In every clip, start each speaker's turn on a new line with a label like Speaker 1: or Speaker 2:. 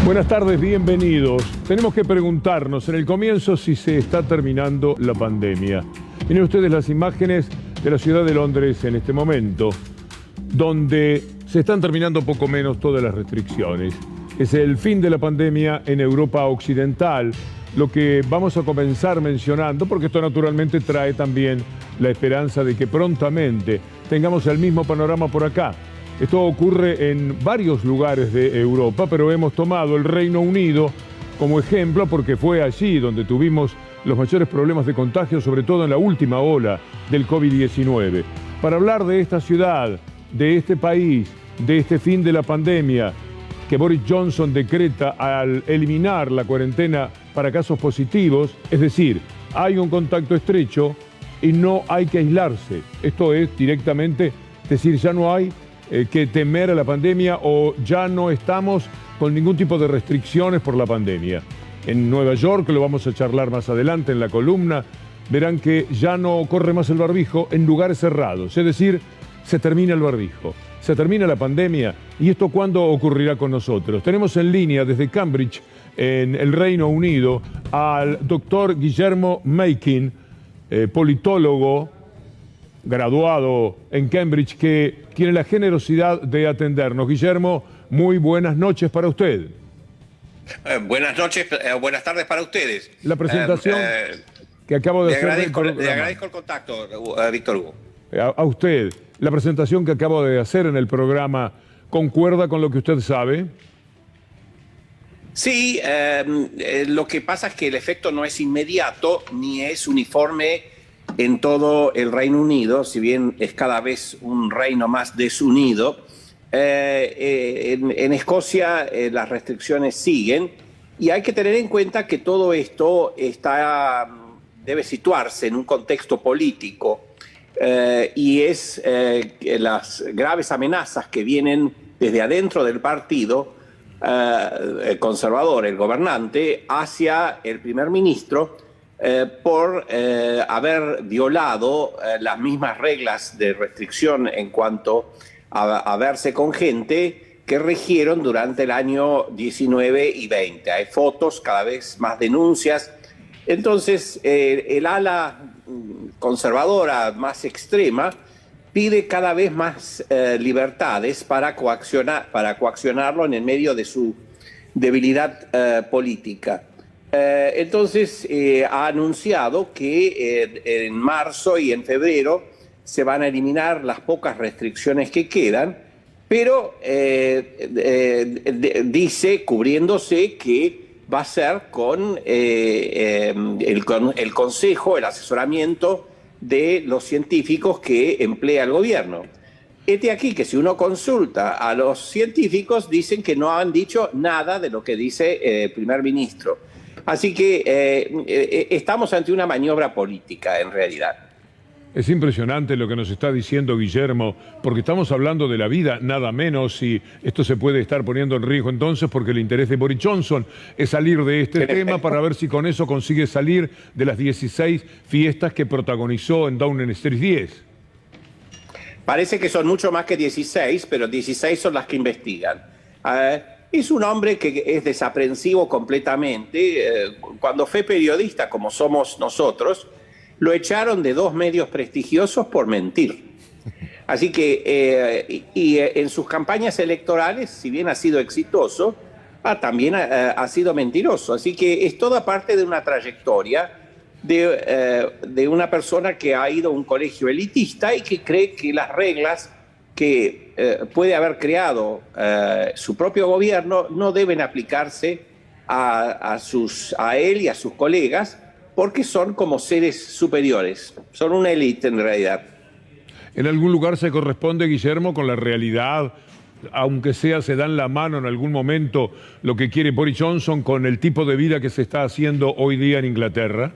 Speaker 1: Buenas tardes, bienvenidos. Tenemos que preguntarnos en el comienzo si se está terminando la pandemia. Miren ustedes las imágenes de la ciudad de Londres en este momento, donde se están terminando poco menos todas las restricciones. Es el fin de la pandemia en Europa Occidental, lo que vamos a comenzar mencionando, porque esto naturalmente trae también la esperanza de que prontamente tengamos el mismo panorama por acá. Esto ocurre en varios lugares de Europa, pero hemos tomado el Reino Unido como ejemplo porque fue allí donde tuvimos los mayores problemas de contagio, sobre todo en la última ola del COVID-19. Para hablar de esta ciudad, de este país, de este fin de la pandemia que Boris Johnson decreta al eliminar la cuarentena para casos positivos, es decir, hay un contacto estrecho y no hay que aislarse. Esto es directamente decir, ya no hay que temer a la pandemia o ya no estamos con ningún tipo de restricciones por la pandemia. En Nueva York, lo vamos a charlar más adelante en la columna, verán que ya no corre más el barbijo en lugares cerrados, es decir, se termina el barbijo, se termina la pandemia. ¿Y esto cuándo ocurrirá con nosotros? Tenemos en línea desde Cambridge, en el Reino Unido, al doctor Guillermo Meking, politólogo, graduado en Cambridge, que tiene la generosidad de atendernos. Guillermo, muy buenas noches para usted.
Speaker 2: Buenas noches, buenas tardes para ustedes.
Speaker 1: La presentación que acabo de hacer...
Speaker 2: Le agradezco el contacto, Víctor Hugo.
Speaker 1: A usted, la presentación que acabo de hacer en el programa, ¿concuerda con lo que usted sabe?
Speaker 2: Sí, lo que pasa es que el efecto no es inmediato ni es uniforme en todo el Reino Unido, si bien es cada vez un reino más desunido. En Escocia las restricciones siguen y hay que tener en cuenta que todo esto debe situarse en un contexto político y es las graves amenazas que vienen desde adentro del partido conservador, el gobernante, hacia el primer ministro por haber violado las mismas reglas de restricción en cuanto a verse con gente que rigieron durante el año 19 y 20. Hay fotos, cada vez más denuncias. Entonces, el ala conservadora más extrema pide cada vez más libertades para coaccionarlo en el medio de su debilidad política. Entonces ha anunciado que en marzo y en febrero se van a eliminar las pocas restricciones que quedan, pero dice, cubriéndose, que va a ser con el consejo, el asesoramiento de los científicos que emplea el gobierno. Este aquí que si uno consulta a los científicos dicen que no han dicho nada de lo que dice el primer ministro. Así que estamos ante una maniobra política, en realidad.
Speaker 1: Es impresionante lo que nos está diciendo Guillermo, porque estamos hablando de la vida, nada menos, y esto se puede estar poniendo en riesgo entonces porque el interés de Boris Johnson es salir de este tema para ver si con eso consigue salir de las 16 fiestas que protagonizó en Downing Street 10.
Speaker 2: Parece que son mucho más que 16, pero 16 son las que investigan. Es un hombre que es desaprensivo completamente. Cuando fue periodista, como somos nosotros, lo echaron de 2 medios prestigiosos por mentir. Así que, en sus campañas electorales, si bien ha sido exitoso, también ha sido mentiroso. Así que es toda parte de una trayectoria de una persona que ha ido a un colegio elitista y que cree que las reglas que puede haber creado su propio gobierno no deben aplicarse a él y a sus colegas, porque son como seres superiores, son una élite en realidad.
Speaker 1: ¿En algún lugar se corresponde, Guillermo, con la realidad, aunque sea se dan la mano en algún momento, lo que quiere Boris Johnson con el tipo de vida que se está haciendo hoy día en Inglaterra?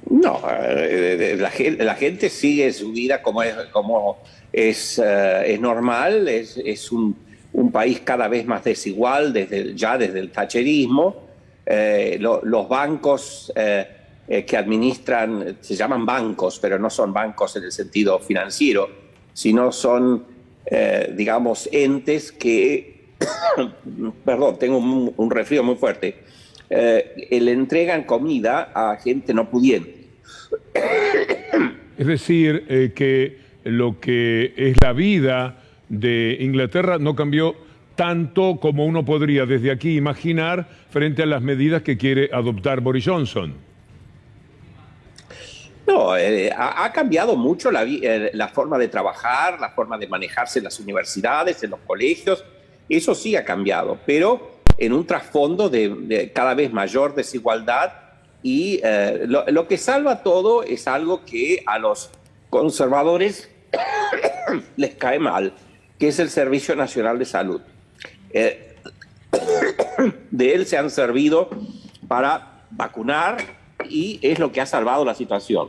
Speaker 2: No, la gente sigue su vida como es normal, es un país cada vez más desigual desde el thatcherismo. Los bancos que administran, se llaman bancos, pero no son bancos en el sentido financiero, sino son, digamos, entes que perdón, tengo un resfrío muy fuerte, le entregan comida a gente no pudiente.
Speaker 1: Es decir, que lo que es la vida de Inglaterra no cambió tanto como uno podría desde aquí imaginar frente a las medidas que quiere adoptar Boris Johnson.
Speaker 2: No, ha cambiado mucho la forma de trabajar, la forma de manejarse en las universidades, en los colegios. Eso sí ha cambiado, pero en un trasfondo de cada vez mayor desigualdad y lo que salva todo es algo que a los conservadores les cae mal, que es el Servicio Nacional de Salud. De él se han servido para vacunar y es lo que ha salvado la situación.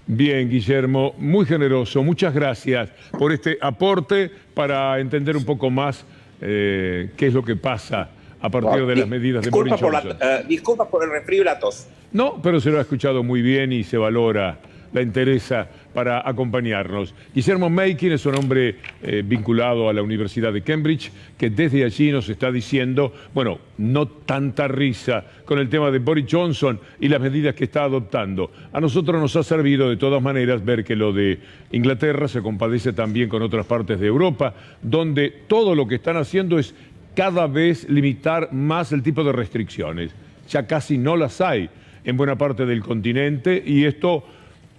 Speaker 1: Bien, Guillermo, muy generoso. Muchas gracias por este aporte para entender un poco más qué es lo que pasa a partir de las medidas de Boris Johnson.
Speaker 2: Disculpa por el resfrío y la tos.
Speaker 1: No, pero se lo ha escuchado muy bien y se valora la interesa para acompañarnos. Guillermo Meickin es un hombre vinculado a la Universidad de Cambridge, que desde allí nos está diciendo, bueno, no tanta risa con el tema de Boris Johnson y las medidas que está adoptando. A nosotros nos ha servido de todas maneras ver que lo de Inglaterra se compadece también con otras partes de Europa, donde todo lo que están haciendo es cada vez limitar más el tipo de restricciones. Ya casi no las hay en buena parte del continente y esto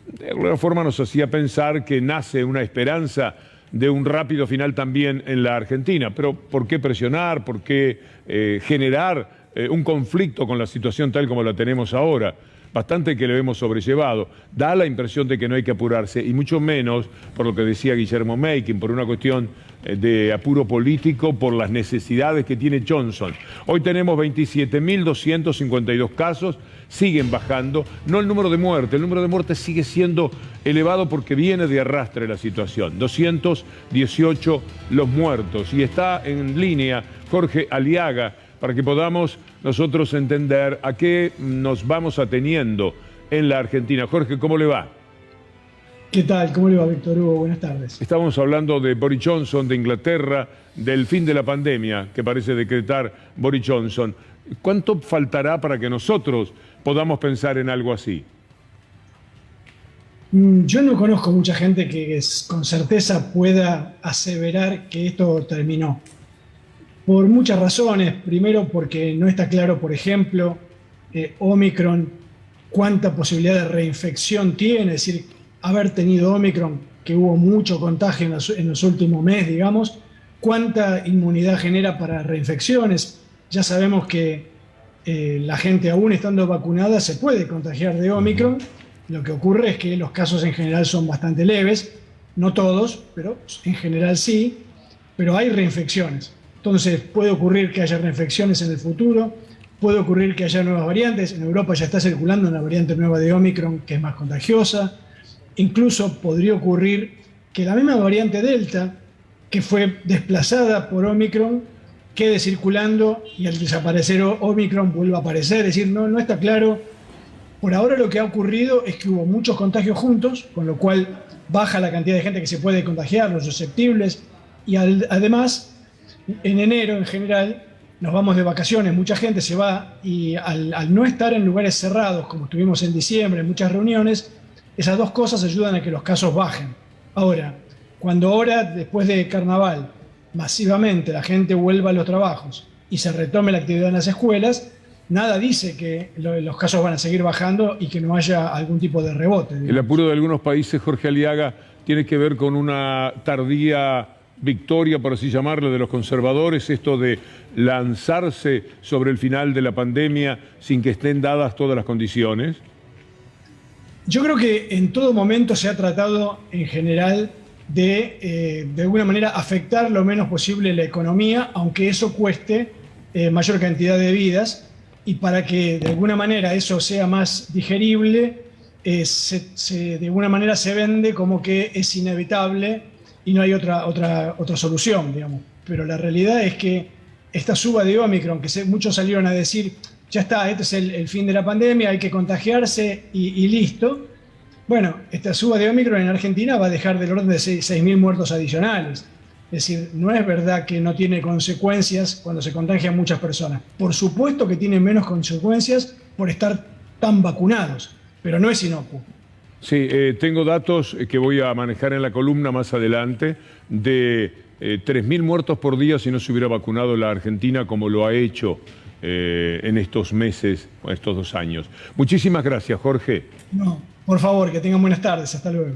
Speaker 1: de alguna forma nos hacía pensar que nace una esperanza de un rápido final también en la Argentina. Pero ¿por qué presionar? ¿Por qué generar un conflicto con la situación tal como la tenemos ahora? Bastante que lo hemos sobrellevado. Da la impresión de que no hay que apurarse, y mucho menos, por lo que decía Guillermo Meickin, por una cuestión de apuro político, por las necesidades que tiene Johnson. Hoy tenemos 27.252 casos, siguen bajando, no el número de muertes sigue siendo elevado porque viene de arrastre la situación. 218 los muertos, y está en línea Jorge Aliaga, para que podamos nosotros entender a qué nos vamos ateniendo en la Argentina. Jorge, ¿cómo le va?
Speaker 3: ¿Qué tal? ¿Cómo le va, Víctor Hugo? Buenas tardes.
Speaker 1: Estamos hablando de Boris Johnson, de Inglaterra, del fin de la pandemia que parece decretar Boris Johnson. ¿Cuánto faltará para que nosotros podamos pensar en algo así?
Speaker 3: Yo no conozco mucha gente que con certeza pueda aseverar que esto terminó. Por muchas razones. Primero, porque no está claro, por ejemplo, Omicron, cuánta posibilidad de reinfección tiene. Es decir, haber tenido Omicron, que hubo mucho contagio en los últimos meses, digamos, cuánta inmunidad genera para reinfecciones. Ya sabemos que la gente, aún estando vacunada, se puede contagiar de Omicron. Lo que ocurre es que los casos en general son bastante leves, no todos, pero en general sí, pero hay reinfecciones. Entonces puede ocurrir que haya reinfecciones en el futuro, puede ocurrir que haya nuevas variantes. En Europa ya está circulando una variante nueva de Omicron que es más contagiosa. Incluso podría ocurrir que la misma variante Delta, que fue desplazada por Omicron, quede circulando y al desaparecer Omicron vuelva a aparecer. Es decir, no está claro. Por ahora lo que ha ocurrido es que hubo muchos contagios juntos, con lo cual baja la cantidad de gente que se puede contagiar, los susceptibles, y además en enero, en general, nos vamos de vacaciones, mucha gente se va y al no estar en lugares cerrados, como estuvimos en diciembre, en muchas reuniones, esas dos cosas ayudan a que los casos bajen. Ahora, cuando ahora, después de Carnaval, masivamente la gente vuelva a los trabajos y se retome la actividad en las escuelas, nada dice que los casos van a seguir bajando y que no haya algún tipo de rebote, digamos.
Speaker 1: El apuro de algunos países, Jorge Aliaga, tiene que ver con una tardía victoria, por así llamarle, de los conservadores, esto de lanzarse sobre el final de la pandemia sin que estén dadas todas las condiciones.
Speaker 3: Yo creo que en todo momento se ha tratado en general de alguna manera afectar lo menos posible la economía, aunque eso cueste mayor cantidad de vidas, y para que de alguna manera eso sea más digerible, de alguna manera se vende como que es inevitable y no hay otra solución, digamos. Pero la realidad es que esta suba de Omicron, que muchos salieron a decir, ya está, este es el fin de la pandemia, hay que contagiarse y listo. Bueno, esta suba de Omicron en Argentina va a dejar del orden de 6.000 muertos adicionales. Es decir, no es verdad que no tiene consecuencias cuando se contagian muchas personas. Por supuesto que tiene menos consecuencias por estar tan vacunados, pero no es inocuo.
Speaker 1: Sí, tengo datos que voy a manejar en la columna más adelante de 3.000 muertos por día si no se hubiera vacunado la Argentina como lo ha hecho en estos meses, o estos 2 años. Muchísimas gracias, Jorge.
Speaker 3: No, por favor, que tengan buenas tardes. Hasta luego.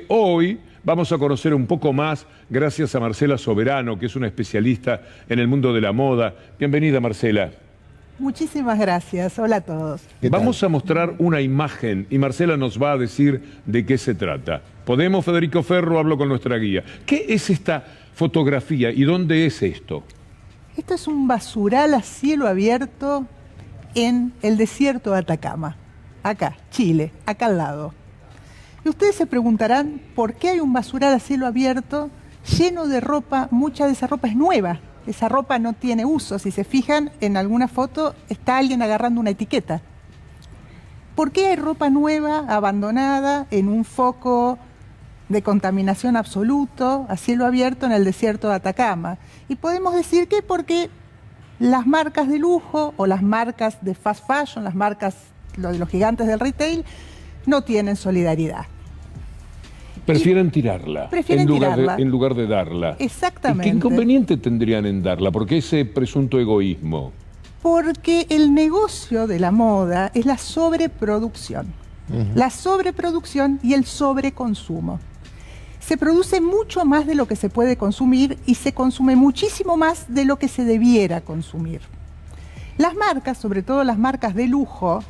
Speaker 1: Hoy vamos a conocer un poco más gracias a Marcela Soberano, que es una especialista en el mundo de la moda. Bienvenida, Marcela.
Speaker 4: Muchísimas gracias. Hola a todos.
Speaker 1: Vamos a mostrar una imagen y Marcela nos va a decir de qué se trata. ¿Podemos, Federico Ferro? Hablo con nuestra guía. ¿Qué es esta fotografía y dónde es esto?
Speaker 4: Esto es un basural a cielo abierto en el desierto de Atacama. Acá, Chile, acá al lado. Y ustedes se preguntarán por qué hay un basural a cielo abierto lleno de ropa. Mucha de esa ropa es nueva. Esa ropa no tiene uso. Si se fijan en alguna foto, está alguien agarrando una etiqueta. ¿Por qué hay ropa nueva, abandonada, en un foco de contaminación absoluto, a cielo abierto en el desierto de Atacama? Y podemos decir que porque las marcas de lujo o las marcas de fast fashion, las marcas de los gigantes del retail, no tienen solidaridad.
Speaker 1: Prefieren tirarla, en lugar de darla.
Speaker 4: Exactamente.
Speaker 1: ¿Y qué inconveniente tendrían en darla? ¿Por qué ese presunto egoísmo?
Speaker 4: Porque el negocio de la moda es la sobreproducción. La sobreproducción y el sobreconsumo. Se produce mucho más de lo que se puede consumir y se consume muchísimo más de lo que se debiera consumir. Las marcas, sobre todo las marcas de lujo,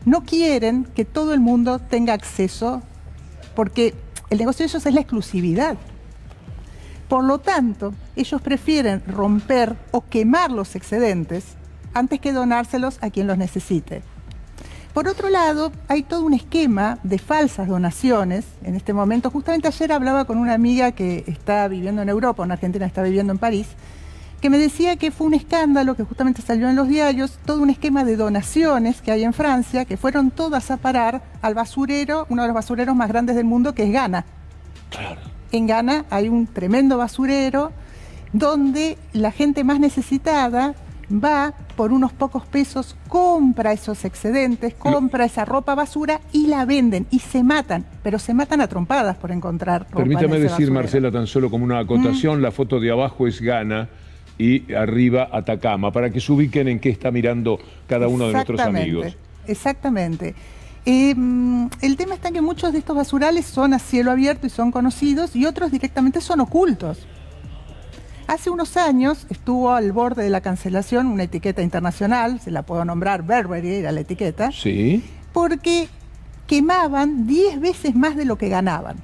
Speaker 4: no quieren que todo el mundo tenga acceso porque el negocio de ellos es la exclusividad. Por lo tanto, ellos prefieren romper o quemar los excedentes antes que donárselos a quien los necesite. Por otro lado, hay todo un esquema de falsas donaciones. En este momento, justamente ayer hablaba con una amiga que está viviendo en Europa, una argentina que está viviendo en París, que me decía que fue un escándalo que justamente salió en los diarios, todo un esquema de donaciones que hay en Francia, que fueron todas a parar al basurero, uno de los basureros más grandes del mundo, que es Ghana.
Speaker 1: Claro.
Speaker 4: En Ghana hay un tremendo basurero donde la gente más necesitada va por unos pocos pesos, compra esos excedentes, compra esa ropa basura y la venden y se matan, pero se matan a trompadas por encontrar ropa.
Speaker 1: Permítame
Speaker 4: en ese
Speaker 1: decir,
Speaker 4: basurero.
Speaker 1: Marcela, tan solo como una acotación, la foto de abajo es Ghana y arriba Atacama, para que se ubiquen en qué está mirando cada uno de nuestros amigos.
Speaker 4: Exactamente. El tema está en que muchos de estos basurales son a cielo abierto y son conocidos y otros directamente son ocultos. Hace unos años estuvo al borde de la cancelación una etiqueta internacional, se la puedo nombrar, Burberry era la etiqueta,
Speaker 1: Sí.
Speaker 4: porque quemaban 10 veces más de lo que ganaban.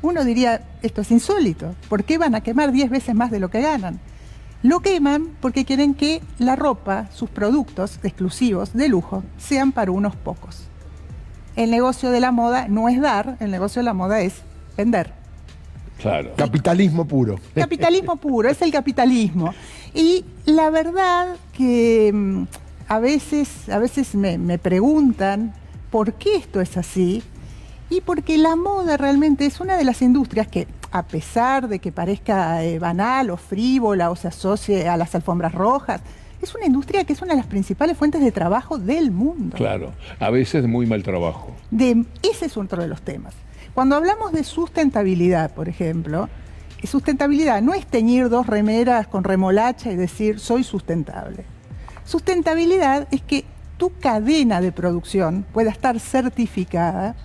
Speaker 4: Uno diría, esto es insólito, ¿por qué van a quemar 10 veces más de lo que ganan? Lo queman porque quieren que la ropa, sus productos exclusivos de lujo, sean para unos pocos. El negocio de la moda no es dar, el negocio de la moda es vender.
Speaker 1: Claro.
Speaker 5: Capitalismo puro.
Speaker 4: Capitalismo puro, es el capitalismo. Y la verdad que a veces me preguntan por qué esto es así, y porque la moda realmente es una de las industrias que, a pesar de que parezca banal o frívola o se asocie a las alfombras rojas, es una industria que es una de las principales fuentes de trabajo del mundo.
Speaker 1: Claro, a veces de muy mal trabajo.
Speaker 4: Ese es otro de los temas. Cuando hablamos de sustentabilidad, por ejemplo, sustentabilidad no es teñir 2 remeras con remolacha y decir soy sustentable. Sustentabilidad es que tu cadena de producción pueda estar certificada.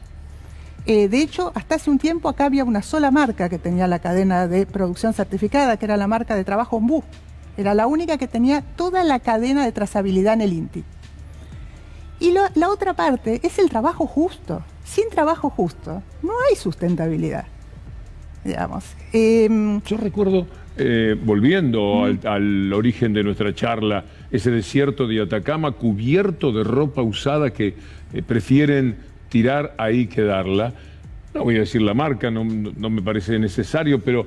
Speaker 4: De hecho, hasta hace un tiempo acá había una sola marca que tenía la cadena de producción certificada, que era la marca de trabajo Ombú. Era la única que tenía toda la cadena de trazabilidad en el INTI. Y la otra parte es el trabajo justo. Sin trabajo justo no hay sustentabilidad, digamos.
Speaker 1: Yo recuerdo, volviendo al origen de nuestra charla, ese desierto de Atacama cubierto de ropa usada que prefieren tirar ahí que darla. No voy a decir la marca, no me parece necesario, pero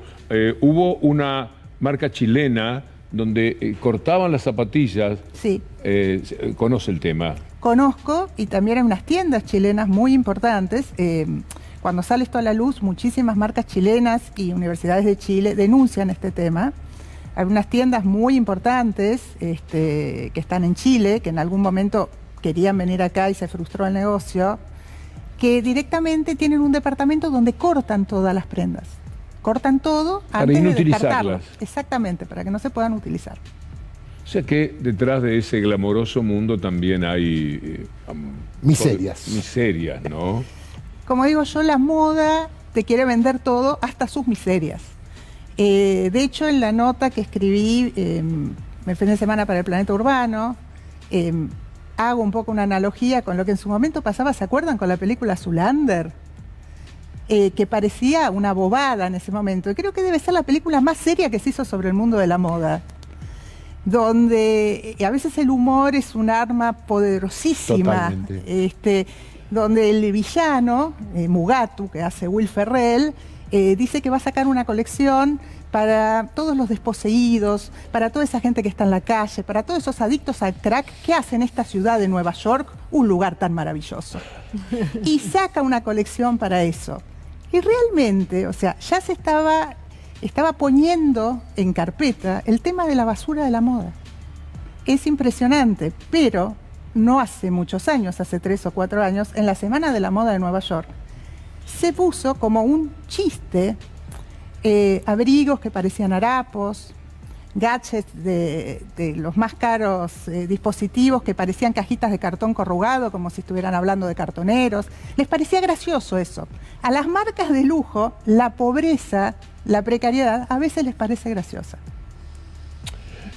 Speaker 1: hubo una marca chilena donde cortaban las zapatillas.
Speaker 4: Sí.
Speaker 1: Conoce el tema.
Speaker 4: Conozco, y también hay unas tiendas chilenas muy importantes. cuando sale esto a la luz, muchísimas marcas chilenas y universidades de Chile denuncian este tema. Hay unas tiendas muy importantes que están en Chile, que en algún momento querían venir acá y se frustró el negocio, que directamente tienen un departamento donde cortan todas las prendas. Cortan todo antes de descartarlas. Exactamente, para que no se puedan utilizar.
Speaker 1: O sea que detrás de ese glamoroso mundo también hay...
Speaker 5: miserias.
Speaker 1: Miserias, ¿no?
Speaker 4: Como digo yo, la moda te quiere vender todo, hasta sus miserias. De hecho, en la nota que escribí el fin de semana para el Planeta Urbano, hago un poco una analogía con lo que en su momento pasaba, ¿se acuerdan? Con la película Zoolander, que parecía una bobada en ese momento. Y creo que debe ser la película más seria que se hizo sobre el mundo de la moda, donde a veces el humor es un arma poderosísima. Donde el villano, Mugatu, que hace Will Ferrell, dice que va a sacar una colección para todos los desposeídos, para toda esa gente que está en la calle, para todos esos adictos al crack que hacen esta ciudad de Nueva York un lugar tan maravilloso. Y saca una colección para eso. Y realmente, o sea, ya se estaba poniendo en carpeta el tema de la basura de la moda. Es impresionante, pero no hace muchos años, hace 3 o 4 años, en la Semana de la Moda de Nueva York, se puso como un chiste abrigos que parecían harapos, gadgets de los más caros dispositivos que parecían cajitas de cartón corrugado, como si estuvieran hablando de cartoneros. Les parecía gracioso eso. A las marcas de lujo, la pobreza, la precariedad, a veces les parece graciosa.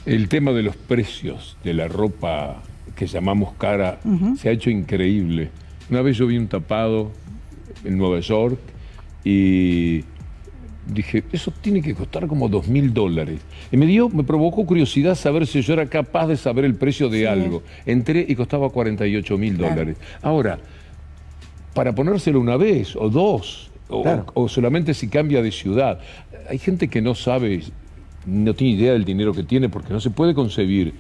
Speaker 1: El tema de los precios de la ropa que llamamos cara se ha hecho increíble. Una vez yo vi un tapado en Nueva York y dije, eso tiene que costar como $2.000. Y me provocó curiosidad saber si yo era capaz de saber el precio de algo. Entré y costaba $48.000. Claro. Ahora, para ponérselo una vez o dos, o solamente si cambia de ciudad. Hay gente que no sabe, no tiene idea del dinero que tiene, porque no se puede concebir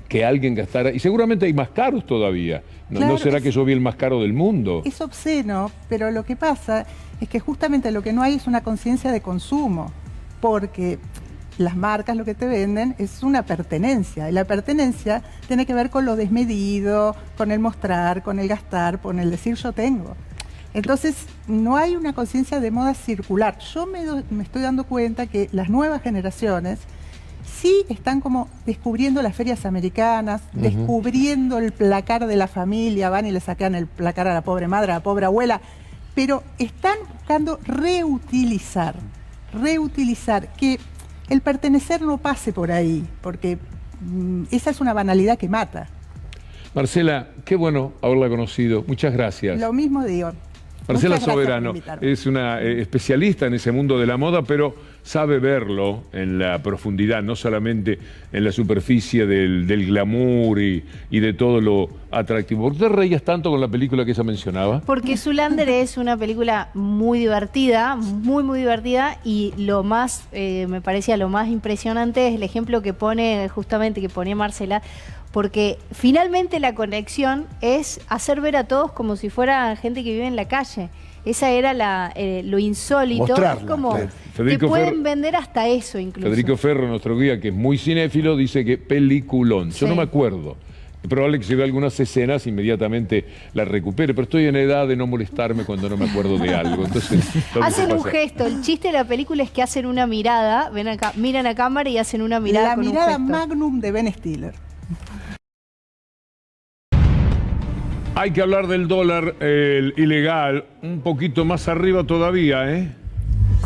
Speaker 1: que alguien gastara, y seguramente hay más caros todavía. ¿No será que yo vi el más caro del mundo?
Speaker 4: Es obsceno, pero lo que pasa es que justamente lo que no hay es una conciencia de consumo, porque las marcas lo que te venden es una pertenencia, y la pertenencia tiene que ver con lo desmedido, con el mostrar, con el gastar, con el decir yo tengo. Entonces, no hay una conciencia de moda circular. Yo me estoy dando cuenta que las nuevas generaciones sí están como descubriendo las ferias americanas, descubriendo el placar de la familia, van y le sacan el placar a la pobre madre, a la pobre abuela, pero están buscando reutilizar, que el pertenecer no pase por ahí, porque esa es una banalidad que mata.
Speaker 1: Marcela, qué bueno haberla conocido, muchas gracias.
Speaker 4: Lo mismo digo.
Speaker 1: Marcela Soberano es una especialista en ese mundo de la moda, pero sabe verlo en la profundidad, no solamente en la superficie del glamour y de todo lo atractivo. ¿Por qué te reías tanto con la película que ella mencionaba?
Speaker 6: Porque Zoolander es una película muy divertida, muy divertida, y lo más, me parecía lo más impresionante es el ejemplo que pone, justamente que ponía Marcela, porque finalmente la conexión es hacer ver a todos como si fuera gente que vive en la calle. Esa era lo insólito.
Speaker 5: Mostrarla,
Speaker 6: es como,
Speaker 5: claro.
Speaker 6: te pueden vender hasta eso incluso.
Speaker 1: Federico Ferro, nuestro guía, que es muy cinéfilo, dice que peliculón. Yo no me acuerdo. Es probable que si vea algunas escenas inmediatamente la recupere, pero estoy en edad de no molestarme cuando no me acuerdo de algo. Entonces,
Speaker 6: hacen un gesto. El chiste de la película es que hacen una mirada, ven acá, miran a cámara y hacen una mirada con un gesto.
Speaker 4: La mirada magnum de Ben Stiller.
Speaker 1: Hay que hablar del dólar ilegal, un poquito más arriba todavía, ¿eh?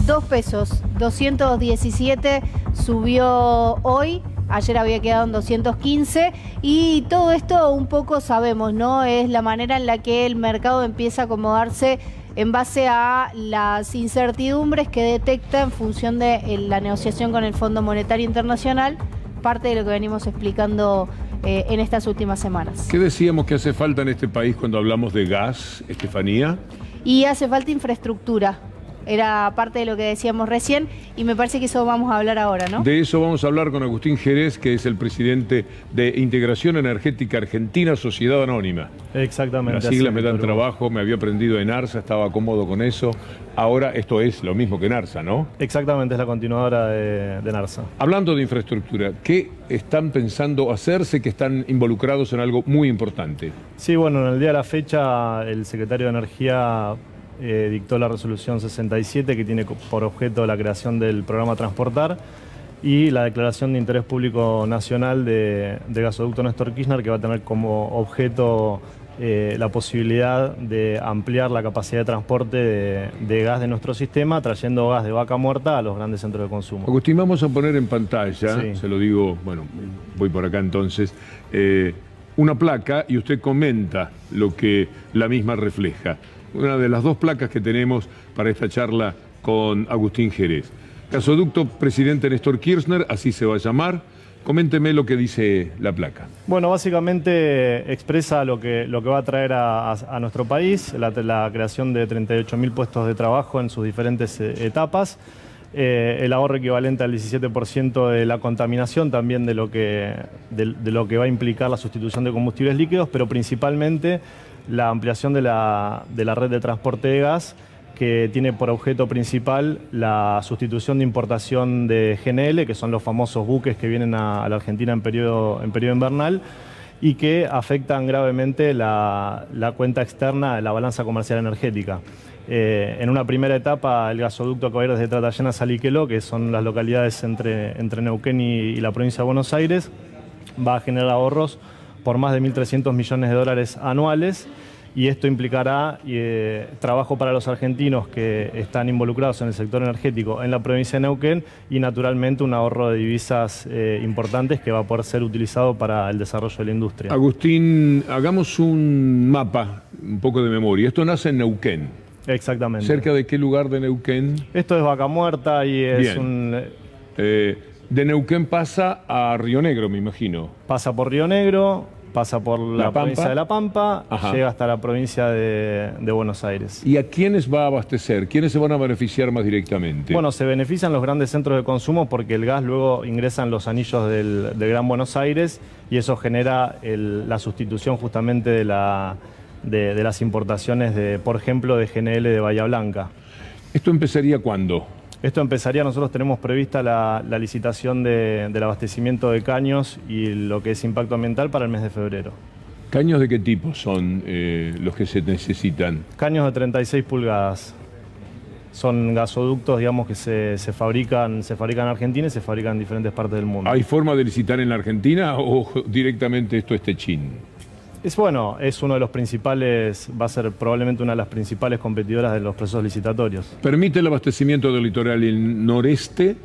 Speaker 6: 2 pesos, 217 subió hoy, ayer había quedado en 215, y todo esto un poco sabemos, ¿no? Es la manera en la que el mercado empieza a acomodarse en base a las incertidumbres que detecta en función de la negociación con el Fondo Monetario Internacional, parte de lo que venimos explicando en estas últimas semanas.
Speaker 1: ¿Qué decíamos que hace falta en este país cuando hablamos de gas, Estefanía?
Speaker 6: Y hace falta infraestructura. era parte de lo que decíamos recién y me parece que eso vamos a hablar ahora, ¿no?
Speaker 1: De eso vamos a hablar con Agustín Jerez, que es el presidente de Integración Energética Argentina, Sociedad Anónima.
Speaker 7: Exactamente.
Speaker 1: Las siglas me dan trabajo, me había aprendido en ARSA, estaba cómodo con eso. Ahora esto es lo mismo que NARSA, ¿no?
Speaker 7: Exactamente, es la continuadora de NARSA.
Speaker 1: Hablando de infraestructura, ¿qué están pensando hacerse que están involucrados en algo muy importante?
Speaker 7: Sí, bueno, en el día de la fecha el secretario de Energía dictó la resolución 67 que tiene por objeto la creación del programa Transportar y la declaración de interés público nacional de gasoducto Néstor Kirchner, que va a tener como objeto la posibilidad de ampliar la capacidad de transporte de gas de nuestro sistema, trayendo gas de Vaca Muerta a los grandes centros de consumo.
Speaker 1: Agustín, vamos a poner en pantalla,
Speaker 7: Sí.
Speaker 1: se lo digo, bueno, voy por acá entonces, una placa y usted comenta lo que la misma refleja. Una de las dos placas que tenemos para esta charla con Agustín Jerez. Gasoducto Presidente Néstor Kirchner, así se va a llamar. Coménteme lo que dice la placa.
Speaker 7: Bueno, básicamente expresa lo que va a traer a nuestro país, la creación de 38.000 puestos de trabajo en sus diferentes etapas, el ahorro equivalente al 17% de la contaminación también de lo que va a implicar la sustitución de combustibles líquidos, pero principalmente la ampliación de la red de transporte de gas, que tiene por objeto principal la sustitución de importación de GNL, que son los famosos buques que vienen a la Argentina en periodo invernal y que afectan gravemente la cuenta externa de la balanza comercial energética. En una primera etapa, el gasoducto que va a ir desde Tratayén a Saliqueló, que son las localidades entre Neuquén y la provincia de Buenos Aires, va a generar ahorros por más de 1.300 millones de dólares anuales. Y esto implicará trabajo para los argentinos que están involucrados en el sector energético en la provincia de Neuquén y naturalmente un ahorro de divisas importantes que va a poder ser utilizado para el desarrollo de la industria.
Speaker 1: Agustín, hagamos un mapa, un poco de memoria. Esto nace en Neuquén.
Speaker 7: Exactamente.
Speaker 1: ¿Cerca de qué lugar de Neuquén?
Speaker 7: Esto es Vaca Muerta y es
Speaker 1: Bien. De Neuquén pasa a Río Negro, me imagino.
Speaker 7: Pasa por Río Negro, pasa por la provincia de La Pampa,
Speaker 1: Ajá.
Speaker 7: llega hasta la provincia de Buenos Aires.
Speaker 1: ¿Y a quiénes va a abastecer? ¿Quiénes se van a beneficiar más directamente?
Speaker 7: Bueno, se benefician los grandes centros de consumo porque el gas luego ingresa en los anillos del Gran Buenos Aires y eso genera la sustitución justamente de las importaciones, por ejemplo, de GNL de Bahía Blanca.
Speaker 1: ¿Esto empezaría cuándo?
Speaker 7: Esto empezaría, nosotros tenemos prevista la licitación del abastecimiento de caños y lo que es impacto ambiental para el mes de febrero.
Speaker 1: ¿Caños de qué tipo son los que se necesitan?
Speaker 7: Caños de 36 pulgadas. Son gasoductos, digamos, que se fabrican en Argentina y se fabrican en diferentes partes del mundo.
Speaker 1: ¿Hay forma de licitar en la Argentina o directamente esto es techín?
Speaker 7: Es uno de los principales, va a ser probablemente una de las principales competidoras de los procesos licitatorios.
Speaker 1: ¿Permite el abastecimiento del litoral y el noreste?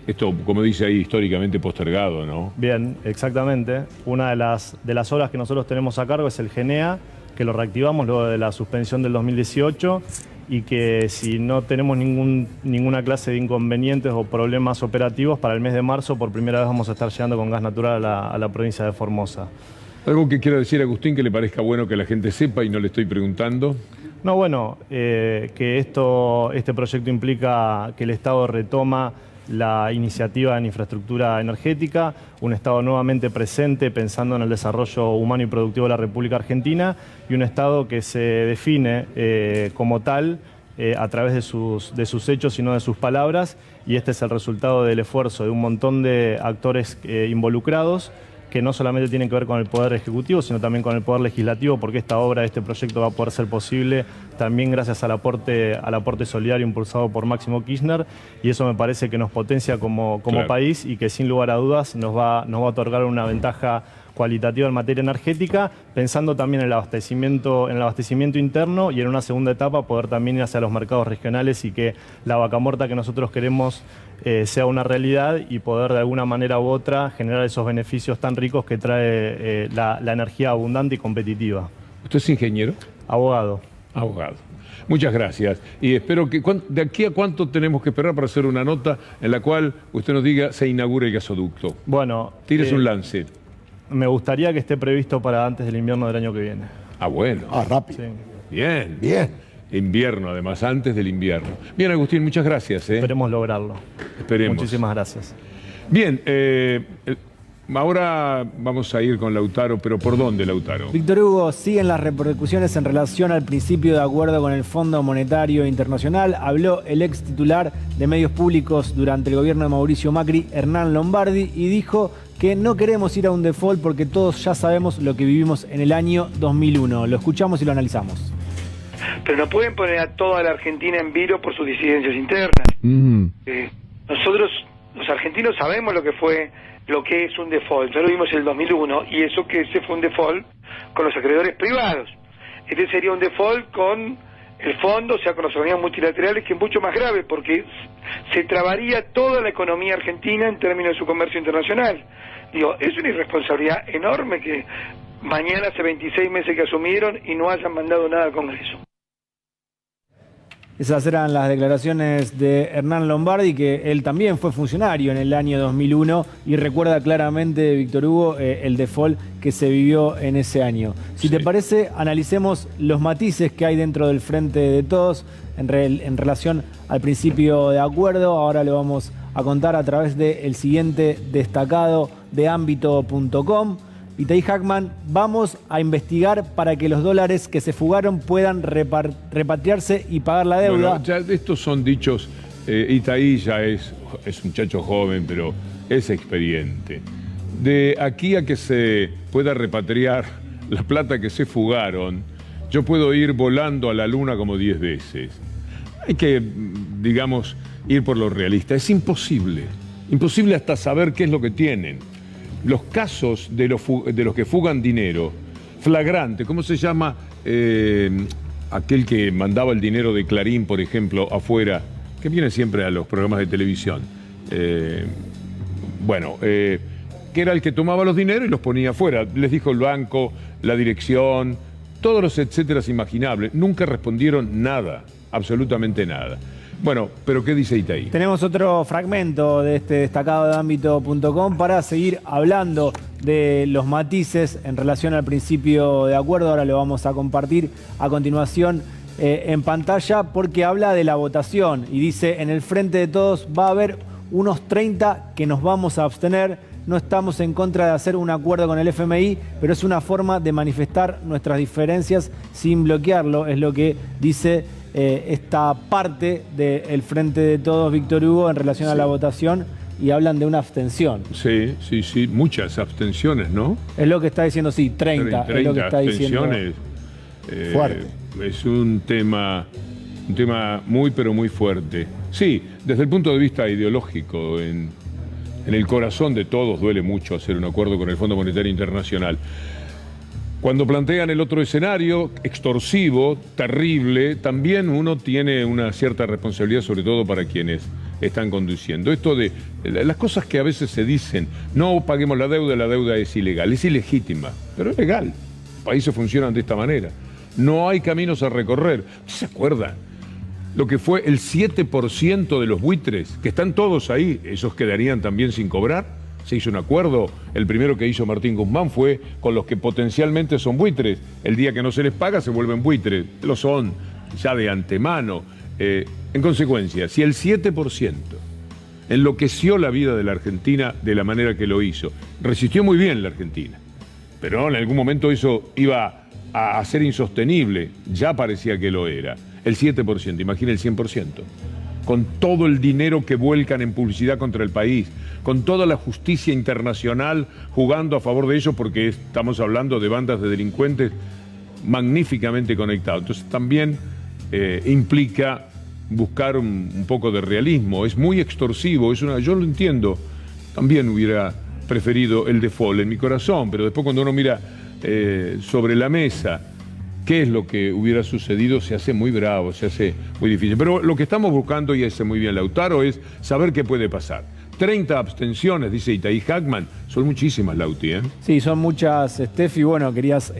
Speaker 1: Esto, como dice ahí, históricamente postergado, ¿no?
Speaker 7: Bien, exactamente. Una de las obras que nosotros tenemos a cargo es el GENEA, que lo reactivamos luego de la suspensión del 2018 y que si no tenemos ninguna clase de inconvenientes o problemas operativos, para el mes de marzo por primera vez vamos a estar llegando con gas natural a la provincia de Formosa.
Speaker 1: ¿Algo que quiera decir, Agustín, que le parezca bueno que la gente sepa y no le estoy preguntando?
Speaker 7: No, bueno, que este proyecto implica que el Estado retoma la iniciativa en infraestructura energética, un Estado nuevamente presente pensando en el desarrollo humano y productivo de la República Argentina y un Estado que se define como tal a través de sus hechos y no de sus palabras, y este es el resultado del esfuerzo de un montón de actores involucrados que no solamente tienen que ver con el Poder Ejecutivo, sino también con el Poder Legislativo, porque esta obra, este proyecto va a poder ser posible también gracias al aporte solidario impulsado por Máximo Kirchner, y eso me parece que nos potencia como
Speaker 1: Claro.
Speaker 7: país y que sin lugar a dudas nos va a otorgar una ventaja cualitativa en materia energética, pensando también en el abastecimiento interno y en una segunda etapa poder también ir hacia los mercados regionales y que la Vaca Muerta que nosotros queremos sea una realidad y poder de alguna manera u otra generar esos beneficios tan ricos que trae la energía abundante y competitiva.
Speaker 1: ¿Usted es ingeniero?
Speaker 7: Abogado.
Speaker 1: Abogado. Muchas gracias. Y espero que... ¿De aquí a cuánto tenemos que esperar para hacer una nota en la cual usted nos diga se inaugura el gasoducto?
Speaker 7: Bueno,
Speaker 1: Tírese un lance.
Speaker 7: me gustaría que esté previsto para antes del invierno del año que viene.
Speaker 1: Ah, bueno.
Speaker 5: Ah, rápido.
Speaker 7: Sí.
Speaker 1: Bien.
Speaker 5: Bien.
Speaker 1: invierno, además, antes del invierno. Bien, Agustín, muchas gracias.
Speaker 7: Esperemos lograrlo.
Speaker 1: Esperemos.
Speaker 7: Muchísimas gracias.
Speaker 1: Bien, ahora vamos a ir con Lautaro, pero ¿por dónde, Lautaro?
Speaker 8: Víctor Hugo, siguen las repercusiones en relación al principio de acuerdo con el Fondo Monetario Internacional. Habló el ex titular de medios públicos durante el gobierno de Mauricio Macri, Hernán Lombardi, y dijo que no queremos ir a un default porque todos ya sabemos lo que vivimos en el año 2001. Lo escuchamos y lo analizamos.
Speaker 9: Pero no pueden poner a toda la Argentina en vilo por sus disidencias internas. Nosotros, los argentinos, sabemos lo que es un default. Ya lo vimos en el 2001, y eso que ese fue un default con los acreedores privados. Este sería un default con el fondo, o sea, con los organismos multilaterales, que es mucho más grave, porque se trabaría toda la economía argentina en términos de su comercio internacional. Digo, es una irresponsabilidad enorme que mañana hace 26 meses que asumieron y no hayan mandado nada al Congreso.
Speaker 8: Esas eran las declaraciones de Hernán Lombardi, que él también fue funcionario en el año 2001 y recuerda claramente, Víctor Hugo, el default que se vivió en ese año. Si te parece, analicemos los matices que hay dentro del Frente de Todos en relación al principio de acuerdo. Ahora lo vamos a contar a través del siguiente destacado de ámbito.com. Itaí Hackman, vamos a investigar para que los dólares que se fugaron puedan repatriarse y pagar la deuda.
Speaker 1: Bueno, ya estos son dichos, Itaí ya es muchacho joven, pero es experiente. De aquí a que se pueda repatriar la plata que se fugaron, yo puedo ir volando a la luna como 10 veces. Hay que, digamos, ir por lo realista. Es imposible. Imposible hasta saber qué es lo que tienen. Los casos de los que fugan dinero, flagrante, ¿cómo se llama aquel que mandaba el dinero de Clarín, por ejemplo, afuera, que viene siempre a los programas de televisión? Que era el que tomaba los dineros y los ponía afuera. Les dijo el banco, la dirección, todos los etcéteras imaginables. Nunca respondieron nada, absolutamente nada. Bueno, pero ¿qué dice Itaí?
Speaker 8: Tenemos otro fragmento de este destacado de ámbito.com para seguir hablando de los matices en relación al principio de acuerdo. Ahora lo vamos a compartir a continuación en pantalla, porque habla de la votación y dice: en el Frente de Todos va a haber unos 30 que nos vamos a abstener. No estamos en contra de hacer un acuerdo con el FMI, pero es una forma de manifestar nuestras diferencias sin bloquearlo, es lo que dice esta parte del Frente de Todos, Víctor Hugo, en relación a la votación, y hablan de una abstención.
Speaker 1: Sí, muchas abstenciones, ¿no?
Speaker 8: Es lo que está diciendo, sí, 30 es lo que está diciendo.
Speaker 5: Fuerte.
Speaker 1: Es un tema muy, pero muy fuerte. Sí, desde el punto de vista ideológico, en el corazón de todos duele mucho hacer un acuerdo con el Fondo Monetario Internacional. Cuando plantean el otro escenario, extorsivo, terrible, también uno tiene una cierta responsabilidad, sobre todo para quienes están conduciendo. Esto de las cosas que a veces se dicen: no paguemos la deuda es ilegal, es ilegítima, pero es legal. Los países funcionan de esta manera. No hay caminos a recorrer. ¿Usted se acuerda lo que fue el 7% de los buitres, que están todos ahí? Esos quedarían también sin cobrar. Se hizo un acuerdo, el primero que hizo Martín Guzmán fue con los que potencialmente son buitres. El día que no se les paga se vuelven buitres, lo son ya de antemano. En consecuencia, si el 7% enloqueció la vida de la Argentina de la manera que lo hizo, resistió muy bien la Argentina, pero en algún momento eso iba a ser insostenible, ya parecía que lo era. El 7%, imagina el 100%. Con todo el dinero que vuelcan en publicidad contra el país, con toda la justicia internacional jugando a favor de ellos, porque estamos hablando de bandas de delincuentes magníficamente conectados. Entonces también implica buscar un poco de realismo. Es muy extorsivo, yo lo entiendo. También hubiera preferido el default en mi corazón, pero después cuando uno mira sobre la mesa qué es lo que hubiera sucedido, se hace muy bravo, se hace muy difícil. Pero lo que estamos buscando, y hace muy bien Lautaro, es saber qué puede pasar. 30 abstenciones, dice Itaí Hackman. Son muchísimas, Lauti, ¿eh?
Speaker 8: Sí, son muchas, Steffi. Bueno, querías...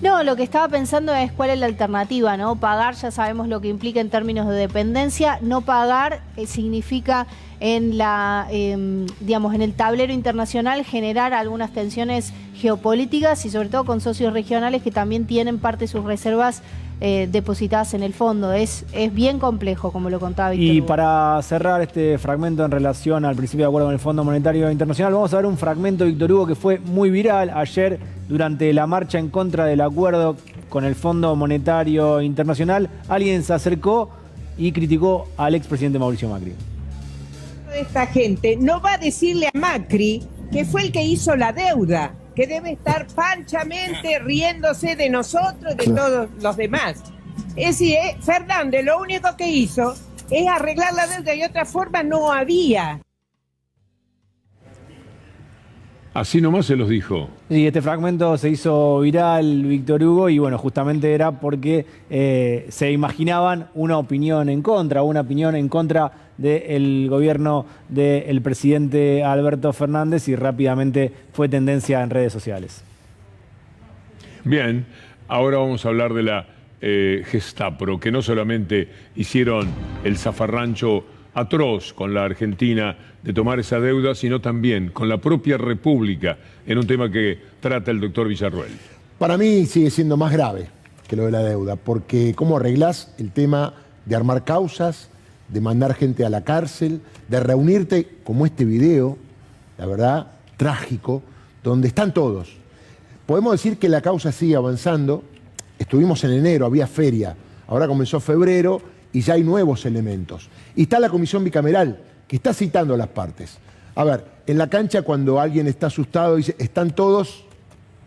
Speaker 6: No, lo que estaba pensando es cuál es la alternativa, ¿no? Pagar, ya sabemos lo que implica en términos de dependencia. No pagar significa en en el tablero internacional generar algunas tensiones geopolíticas y sobre todo con socios regionales que también tienen parte de sus reservas depositadas en el fondo. Es bien complejo, como lo contaba Víctor
Speaker 8: Y
Speaker 6: Hugo.
Speaker 8: para cerrar este fragmento en relación al principio de acuerdo con el Fondo Monetario Internacional, vamos a ver un fragmento, Víctor Hugo, que fue muy viral ayer durante la marcha en contra del acuerdo con el Fondo Monetario Internacional. Alguien se acercó y criticó al expresidente Mauricio Macri.
Speaker 10: Esta gente no va a decirle a Macri que fue el que hizo la deuda, que debe estar panchamente riéndose de nosotros y de todos los demás. Es decir, Fernández lo único que hizo es arreglar la deuda y otra forma no había.
Speaker 1: Así nomás se los dijo.
Speaker 8: Sí, este fragmento se hizo viral, Víctor Hugo, y bueno, justamente era porque se imaginaban una opinión en contra del gobierno del presidente Alberto Fernández, y rápidamente fue tendencia en redes sociales.
Speaker 1: Bien, ahora vamos a hablar de la Gestapo, que no solamente hicieron el zafarrancho atroz con la Argentina de tomar esa deuda, sino también con la propia República, en un tema que trata el doctor Villarroel.
Speaker 5: Para mí sigue siendo más grave que lo de la deuda, porque ¿cómo arreglás el tema de armar causas, de mandar gente a la cárcel, de reunirte como este video, la verdad, trágico, donde están todos? Podemos decir que la causa sigue avanzando. Estuvimos en enero, había feria, ahora comenzó febrero y ya hay nuevos elementos. Y está la comisión bicameral, que está citando a las partes. A ver, en la cancha cuando alguien está asustado dice, están todos,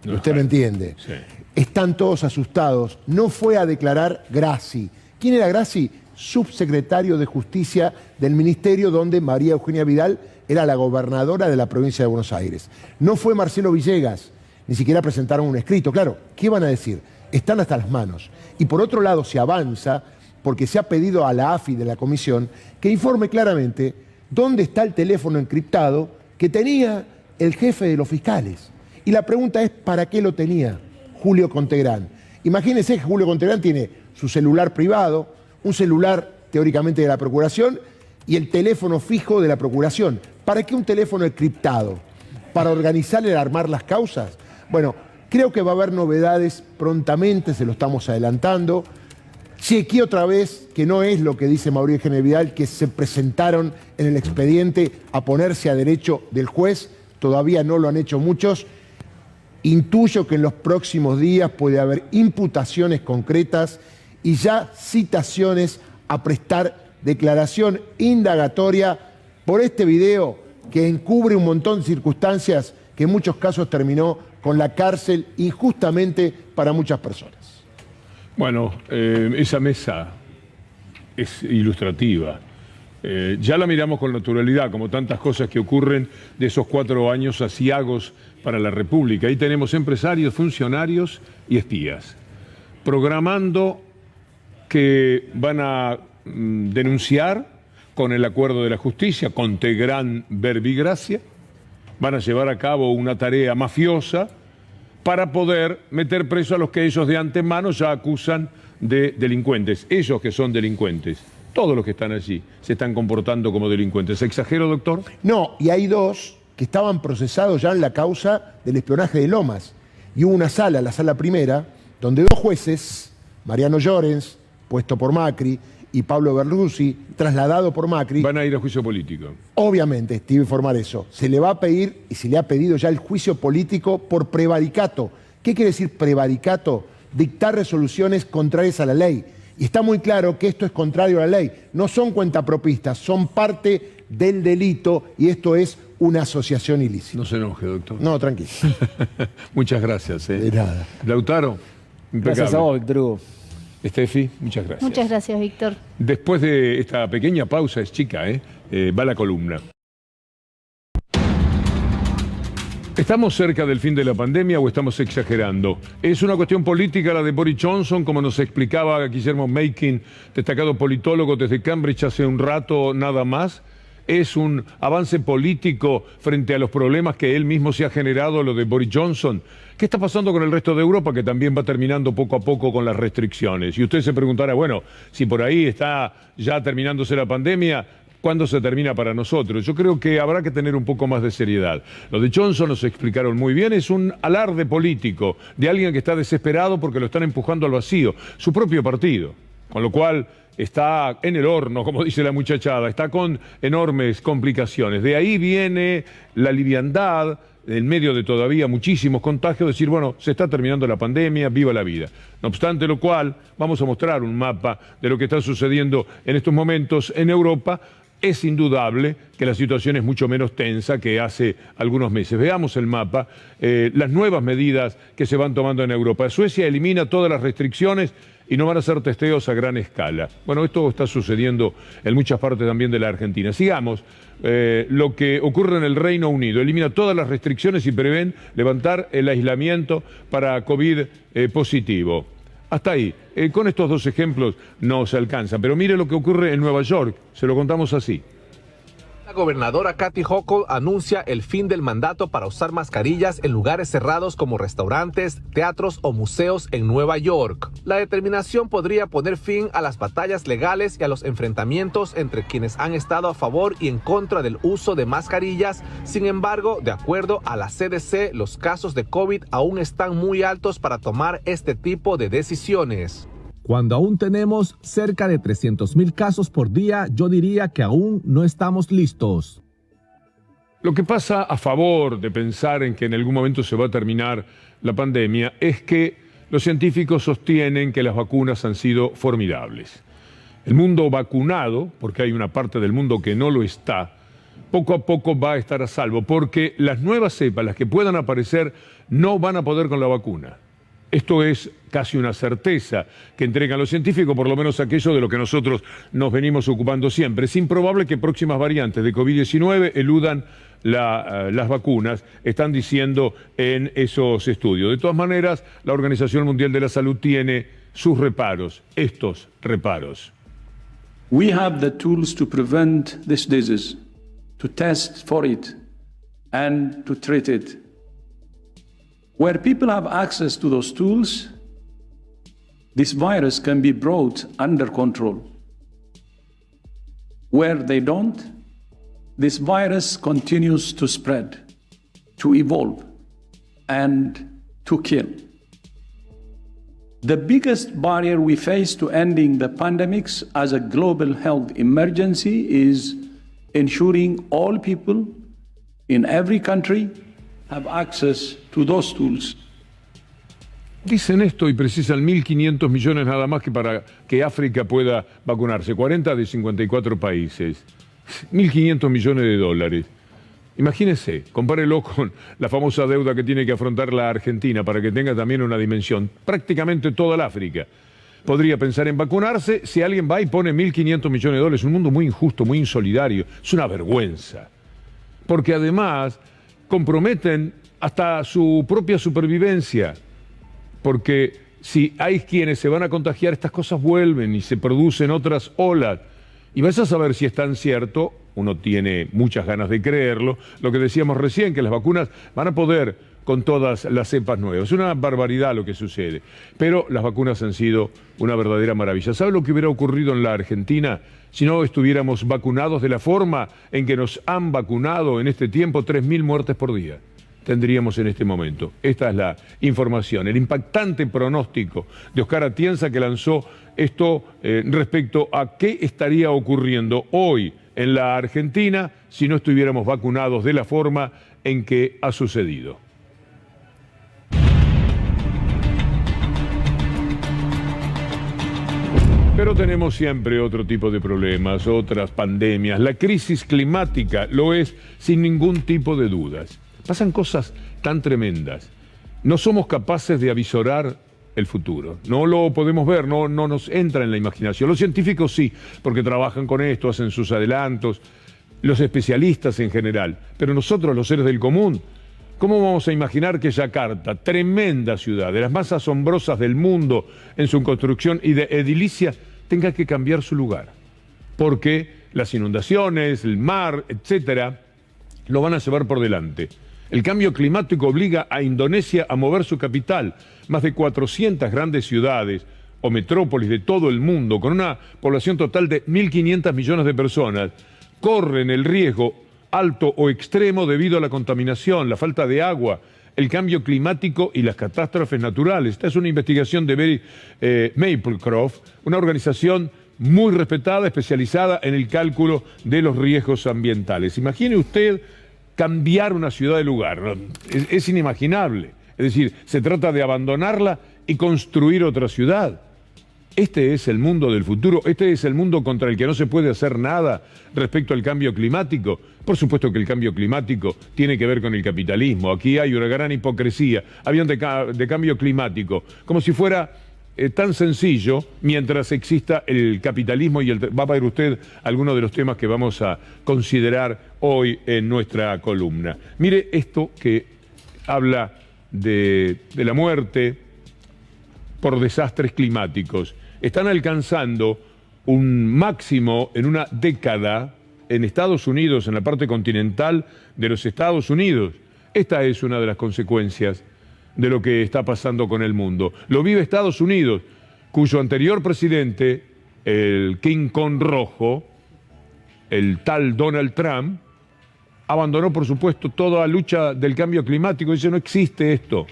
Speaker 1: No,
Speaker 5: usted me entiende,
Speaker 1: sí.
Speaker 5: Están todos asustados. No fue a declarar Grassi. ¿Quién era Grassi? Subsecretario de Justicia del Ministerio donde María Eugenia Vidal era la gobernadora de la provincia de Buenos Aires. No fue Marcelo Villegas, ni siquiera presentaron un escrito. Claro, ¿qué van a decir? Están hasta las manos. Y por otro lado se avanza porque se ha pedido a la AFI de la comisión que informe claramente dónde está el teléfono encriptado que tenía el jefe de los fiscales. Y la pregunta es, ¿para qué lo tenía Julio Contegrán? Imagínense que Julio Contegrán tiene su celular privado, un celular teóricamente de la Procuración y el teléfono fijo de la Procuración. ¿Para qué un teléfono encriptado? ¿Para organizar y armar las causas? Bueno, creo que va a haber novedades prontamente, se lo estamos adelantando. Chequeé otra vez que no es lo que dice Mauricio Eugenia Vidal, que se presentaron en el expediente a ponerse a derecho del juez. Todavía no lo han hecho muchos. Intuyo que en los próximos días puede haber imputaciones concretas y ya citaciones a prestar declaración indagatoria por este video que encubre un montón de circunstancias que en muchos casos terminó con la cárcel injustamente para muchas personas.
Speaker 1: Bueno, esa mesa es ilustrativa. Ya la miramos con naturalidad, como tantas cosas que ocurren de esos 4 años aciagos para la República. Ahí tenemos empresarios, funcionarios y espías, programando que van a denunciar con el acuerdo de la justicia, Contegrán, Verbigracia, van a llevar a cabo una tarea mafiosa para poder meter preso a los que ellos de antemano ya acusan de delincuentes. Ellos que son delincuentes, todos los que están allí se están comportando como delincuentes. ¿Exagero, doctor?
Speaker 5: No, y hay 2 que estaban procesados ya en la causa del espionaje de Lomas. Y hubo una sala, la sala primera, donde 2 jueces, Mariano Llorens, puesto por Macri, y Pablo Berluzzi, trasladado por Macri.
Speaker 1: Van a ir a juicio político.
Speaker 5: Obviamente, te iba a informar eso. Se le va a pedir, y se le ha pedido ya el juicio político por prevaricato. ¿Qué quiere decir prevaricato? Dictar resoluciones contrarias a la ley. Y está muy claro que esto es contrario a la ley. No son cuentapropistas, son parte del delito y esto es una asociación ilícita.
Speaker 1: No se enoje, doctor.
Speaker 5: No, tranquilo.
Speaker 1: Muchas gracias.
Speaker 5: De nada.
Speaker 1: Lautaro, impecable.
Speaker 8: Gracias a vos, Víctor Hugo.
Speaker 1: Estefi, muchas gracias.
Speaker 6: Muchas gracias, Víctor.
Speaker 1: Después de esta pequeña pausa, es chica, va la columna. ¿Estamos cerca del fin de la pandemia o estamos exagerando? ¿Es una cuestión política la de Boris Johnson, como nos explicaba Guillermo Makin, destacado politólogo desde Cambridge hace un rato nada más? ¿Es un avance político frente a los problemas que él mismo se ha generado, lo de Boris Johnson? ¿Qué está pasando con el resto de Europa, que también va terminando poco a poco con las restricciones? Y usted se preguntará, bueno, si por ahí está ya terminándose la pandemia, cuándo se termina para nosotros. Yo creo que habrá que tener un poco más de seriedad. Lo de Johnson nos explicaron muy bien, es un alarde político de alguien que está desesperado porque lo están empujando al vacío, su propio partido. Con lo cual está en el horno, como dice la muchachada, está con enormes complicaciones. De ahí viene la liviandad, en medio de todavía muchísimos contagios, decir, bueno, se está terminando la pandemia, viva la vida. No obstante lo cual, vamos a mostrar un mapa de lo que está sucediendo en estos momentos en Europa. Es indudable que la situación es mucho menos tensa que hace algunos meses. Veamos el mapa, las nuevas medidas que se van tomando en Europa. Suecia elimina todas las restricciones y no van a ser testeos a gran escala. Bueno, esto está sucediendo en muchas partes también de la Argentina. Sigamos. Lo que ocurre en el Reino Unido. Elimina todas las restricciones y prevén levantar el aislamiento para COVID positivo. Hasta ahí. Con estos dos ejemplos no se alcanza. Pero mire lo que ocurre en Nueva York. Se lo contamos así.
Speaker 11: La gobernadora Kathy Hochul anuncia el fin del mandato para usar mascarillas en lugares cerrados como restaurantes, teatros o museos en Nueva York. La determinación podría poner fin a las batallas legales y a los enfrentamientos entre quienes han estado a favor y en contra del uso de mascarillas. Sin embargo, de acuerdo a la CDC, los casos de COVID aún están muy altos para tomar este tipo de decisiones.
Speaker 12: Cuando aún tenemos cerca de 300,000 casos por día, yo diría que aún no estamos listos.
Speaker 1: Lo que pasa a favor de pensar en que en algún momento se va a terminar la pandemia es que los científicos sostienen que las vacunas han sido formidables. El mundo vacunado, porque hay una parte del mundo que no lo está, poco a poco va a estar a salvo, porque las nuevas cepas, las que puedan aparecer, no van a poder con la vacuna. Esto es casi una certeza que entregan los científicos, por lo menos aquello de lo que nosotros nos venimos ocupando siempre. Es improbable que próximas variantes de COVID-19 eludan las vacunas, están diciendo en esos estudios. De todas maneras, la Organización Mundial de la Salud tiene sus reparos, estos reparos.
Speaker 13: We have the tools to prevent this disease, to test for it and to treat it. Where people have access to those tools, this virus can be brought under control. Where they don't, this virus continues to spread, to evolve, and to kill. The biggest barrier we face to ending the pandemics as a global health emergency is ensuring all people in every country have access to those tools.
Speaker 1: Dicen esto y precisan 1.500 millones nada más que para que África pueda vacunarse. 40 de 54 países. 1.500 millones de dólares. Imagínese, compárelo con la famosa deuda que tiene que afrontar la Argentina para que tenga también una dimensión. Prácticamente toda la África podría pensar en vacunarse si alguien va y pone 1.500 millones de dólares. Un mundo muy injusto, muy insolidario. Es una vergüenza. Porque además comprometen hasta su propia supervivencia, porque si hay quienes se van a contagiar, estas cosas vuelven y se producen otras olas. Y vas a saber si es tan cierto, uno tiene muchas ganas de creerlo, lo que decíamos recién, que las vacunas van a poder con todas las cepas nuevas. Es una barbaridad lo que sucede, pero las vacunas han sido una verdadera maravilla. ¿Sabe lo que hubiera ocurrido en la Argentina si no estuviéramos vacunados de la forma en que nos han vacunado en este tiempo? 3.000 muertes por día tendríamos en este momento. Esta es la información, el impactante pronóstico de Oscar Atienza, que lanzó esto respecto a qué estaría ocurriendo hoy en la Argentina si no estuviéramos vacunados de la forma en que ha sucedido. Pero tenemos siempre otro tipo de problemas, otras pandemias. La crisis climática lo es sin ningún tipo de dudas. Pasan cosas tan tremendas. No somos capaces de avisorar el futuro. No lo podemos ver, no nos entra en la imaginación. Los científicos sí, porque trabajan con esto, hacen sus adelantos, los especialistas en general. Pero nosotros, los seres del común, ¿cómo vamos a imaginar que Yakarta, tremenda ciudad, de las más asombrosas del mundo en su construcción y de edilicia, tenga que cambiar su lugar? Porque las inundaciones, el mar, etcétera, lo van a llevar por delante. El cambio climático obliga a Indonesia a mover su capital. Más de 400 grandes ciudades o metrópolis de todo el mundo, con una población total de 1.500 millones de personas, corren el riesgo alto o extremo debido a la contaminación, la falta de agua, el cambio climático y las catástrofes naturales. Esta es una investigación de Barry Maplecroft, una organización muy respetada, especializada en el cálculo de los riesgos ambientales. Imagine usted cambiar una ciudad de lugar, ¿no? Es inimaginable. Es decir, se trata de abandonarla y construir otra ciudad. Este es el mundo del futuro, este es el mundo contra el que no se puede hacer nada respecto al cambio climático. Por supuesto que el cambio climático tiene que ver con el capitalismo. Aquí hay una gran hipocresía. Hablan de cambio climático, como si fuera tan sencillo mientras exista el capitalismo y va a ver usted algunos de los temas que vamos a considerar hoy en nuestra columna. Mire esto que habla de la muerte por desastres climáticos. Están alcanzando un máximo en una década en Estados Unidos, en la parte continental de los Estados Unidos. Esta es una de las consecuencias de lo que está pasando con el mundo. Lo vive Estados Unidos, cuyo anterior presidente, el King Kong rojo, el tal Donald Trump, abandonó, por supuesto, toda la lucha del cambio climático. Dice, no existe esto.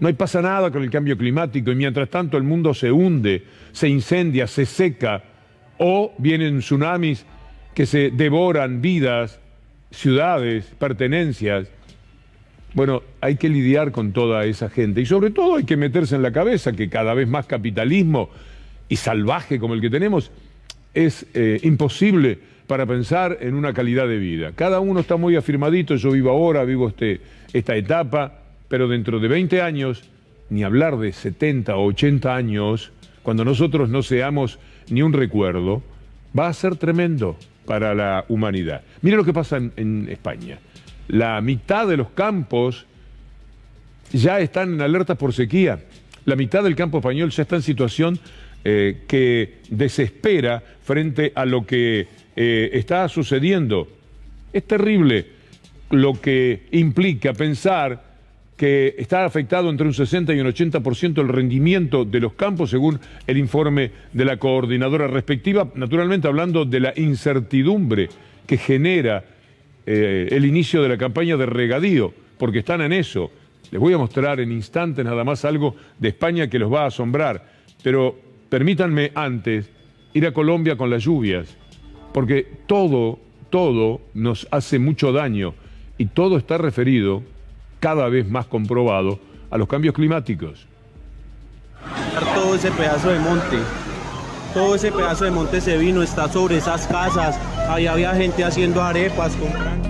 Speaker 1: No pasa nada con el cambio climático y mientras tanto el mundo se hunde, se incendia, se seca o vienen tsunamis que se devoran vidas, ciudades, pertenencias. Bueno, hay que lidiar con toda esa gente y sobre todo hay que meterse en la cabeza que cada vez más capitalismo y salvaje como el que tenemos es imposible para pensar en una calidad de vida. Cada uno está muy afirmadito, yo vivo ahora, vivo esta etapa, pero dentro de 20 años, ni hablar de 70 o 80 años, cuando nosotros no seamos ni un recuerdo, va a ser tremendo para la humanidad. Mire lo que pasa en España. La mitad de los campos ya están en alerta por sequía. La mitad del campo español ya está en situación que desespera frente a lo que está sucediendo. Es terrible lo que implica pensar que está afectado entre un 60 y un 80% el rendimiento de los campos, según el informe de la coordinadora respectiva, naturalmente hablando de la incertidumbre que genera el inicio de la campaña de regadío, porque están en eso. Les voy a mostrar en instantes nada más algo de España que los va a asombrar, pero permítanme antes ir a Colombia con las lluvias, porque todo nos hace mucho daño y todo está referido, cada vez más comprobado, a los cambios climáticos.
Speaker 14: Todo ese pedazo de monte se vino, está sobre esas casas, ahí había gente haciendo arepas, comprando.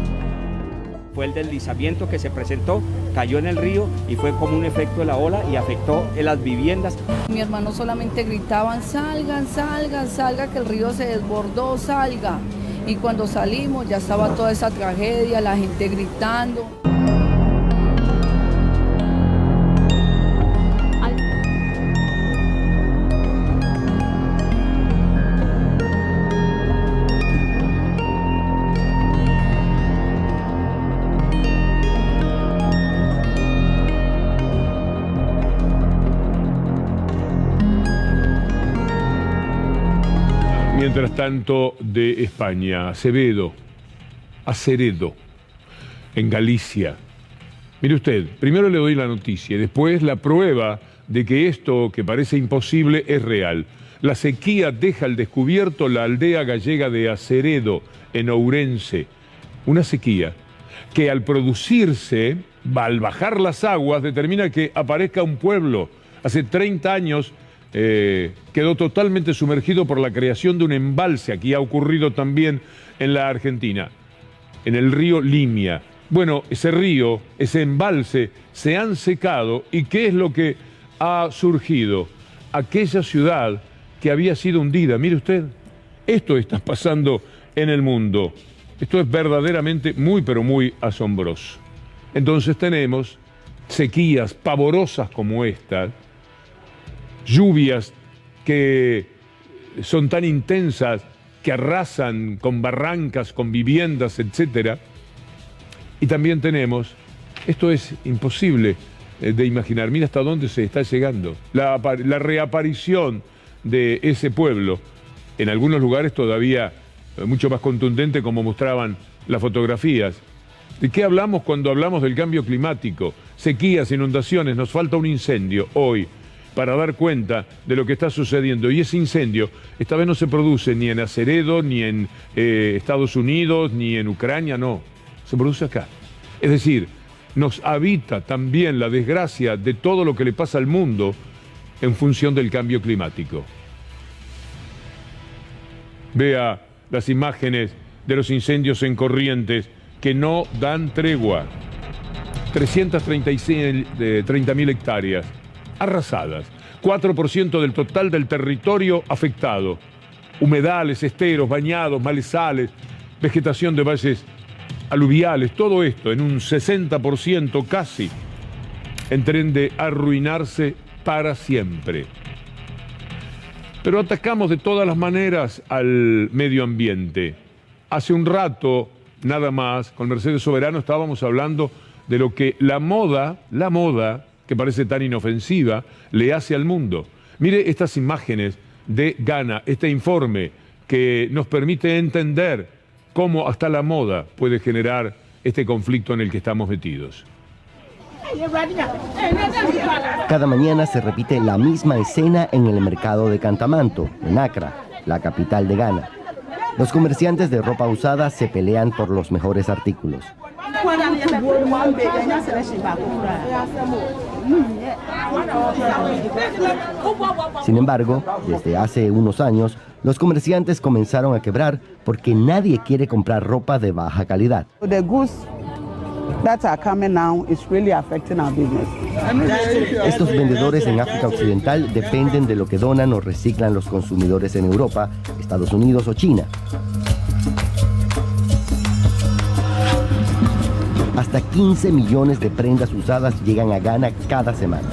Speaker 15: Fue el deslizamiento que se presentó, cayó en el río y fue como un efecto de la ola y afectó en las viviendas.
Speaker 16: Mi hermano solamente gritaban, salgan, salgan, salga, que el río se desbordó, salga. Y cuando salimos ya estaba toda esa tragedia, la gente gritando.
Speaker 1: Mientras tanto, de España, Aceredo, en Galicia. Mire usted, primero le doy la noticia y después la prueba de que esto que parece imposible es real. La sequía deja al descubierto la aldea gallega de Aceredo, en Ourense. Una sequía que al producirse, al bajar las aguas, determina que aparezca un pueblo. Hace 30 años quedó totalmente sumergido por la creación de un embalse. Aquí ha ocurrido también en la Argentina, en el río Limia. Bueno, ese río, ese embalse, se han secado. ¿Y qué es lo que ha surgido? Aquella ciudad que había sido hundida. Mire usted, esto está pasando en el mundo. Esto es verdaderamente muy, pero muy asombroso. Entonces tenemos sequías pavorosas como esta, lluvias que son tan intensas que arrasan con barrancas, con viviendas, etc. Y también tenemos, esto es imposible de imaginar, mira hasta dónde se está llegando, la reaparición de ese pueblo, en algunos lugares todavía mucho más contundente como mostraban las fotografías. ¿De qué hablamos cuando hablamos del cambio climático? Sequías, inundaciones, nos falta un incendio hoy para dar cuenta de lo que está sucediendo. Y ese incendio esta vez no se produce ni en Aceredo, ni en Estados Unidos, ni en Ucrania, no. Se produce acá. Es decir, nos habita también la desgracia de todo lo que le pasa al mundo en función del cambio climático. Vea las imágenes de los incendios en Corrientes que no dan tregua. 330.000 hectáreas arrasadas, 4% del total del territorio afectado. Humedales, esteros, bañados, malezales, vegetación de valles aluviales, todo esto en un 60% casi, en tren de arruinarse para siempre. Pero atacamos de todas las maneras al medio ambiente. Hace un rato, nada más, con Mercedes Soberano estábamos hablando de lo que la moda, que parece tan inofensiva, le hace al mundo. Mire estas imágenes de Ghana, este informe que nos permite entender cómo hasta la moda puede generar este conflicto en el que estamos metidos.
Speaker 17: Cada mañana se repite la misma escena en el mercado de Cantamanto, en Accra, la capital de Ghana. Los comerciantes de ropa usada se pelean por los mejores artículos. Sin embargo, desde hace unos años, los comerciantes comenzaron a quebrar porque nadie quiere comprar ropa de baja calidad. Estos vendedores en África Occidental dependen de lo que donan o reciclan los consumidores en Europa, Estados Unidos o China. Hasta 15 millones de prendas usadas llegan a Ghana cada semana.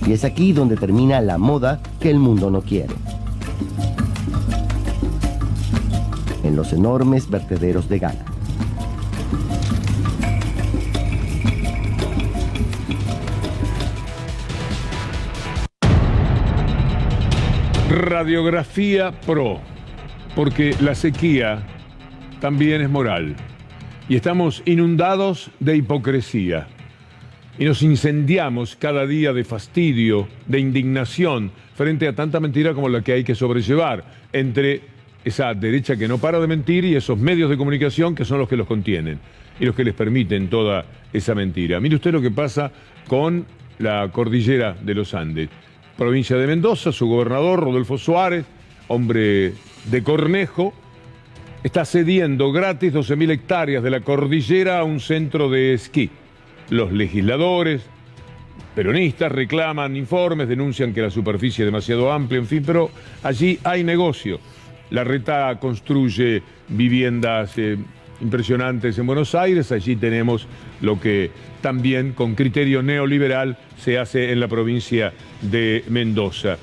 Speaker 17: Y es aquí donde termina la moda que el mundo no quiere. En los enormes vertederos de Ghana.
Speaker 1: Radiografía Pro, porque la sequía también es moral. Y estamos inundados de hipocresía. Y nos incendiamos cada día de fastidio, de indignación, frente a tanta mentira como la que hay que sobrellevar entre esa derecha que no para de mentir y esos medios de comunicación que son los que los contienen y los que les permiten toda esa mentira. Mire usted lo que pasa con la cordillera de los Andes. Provincia de Mendoza, su gobernador, Rodolfo Suárez, hombre de Cornejo, está cediendo gratis 12.000 hectáreas de la cordillera a un centro de esquí. Los legisladores peronistas reclaman informes, denuncian que la superficie es demasiado amplia, en fin, pero allí hay negocio. La Reta construye viviendas impresionantes en Buenos Aires, allí tenemos lo que también con criterio neoliberal se hace en la provincia de Mendoza.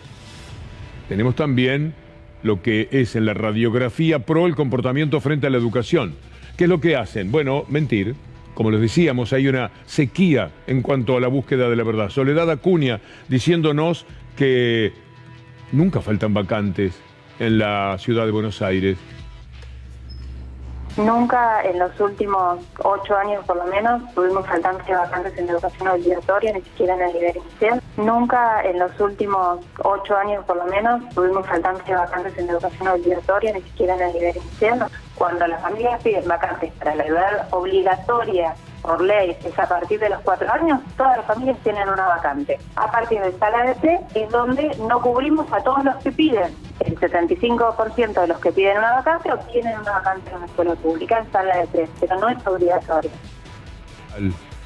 Speaker 1: Tenemos también lo que es en la radiografía Pro el comportamiento frente a la educación. ¿Qué es lo que hacen? Bueno, mentir. Como les decíamos, hay una sequía en cuanto a la búsqueda de la verdad. Soledad Acuña diciéndonos que nunca faltan vacantes en la ciudad de Buenos Aires.
Speaker 18: Nunca en los últimos 8 años por lo menos tuvimos faltantes de vacantes en educación obligatoria, ni siquiera en el nivel inicial. Nunca en los últimos 8 años por lo menos tuvimos faltantes de vacantes en educación obligatoria, ni siquiera en el nivel inicial. Cuando las familias piden vacantes para la edad obligatoria por ley es a partir de los 4 años, todas las familias tienen una vacante. A partir de sala de C es donde no cubrimos a todos los que piden. El 75% de los que piden una vacante obtienen una vacante en una escuela pública en sala de C, pero no es obligatoria.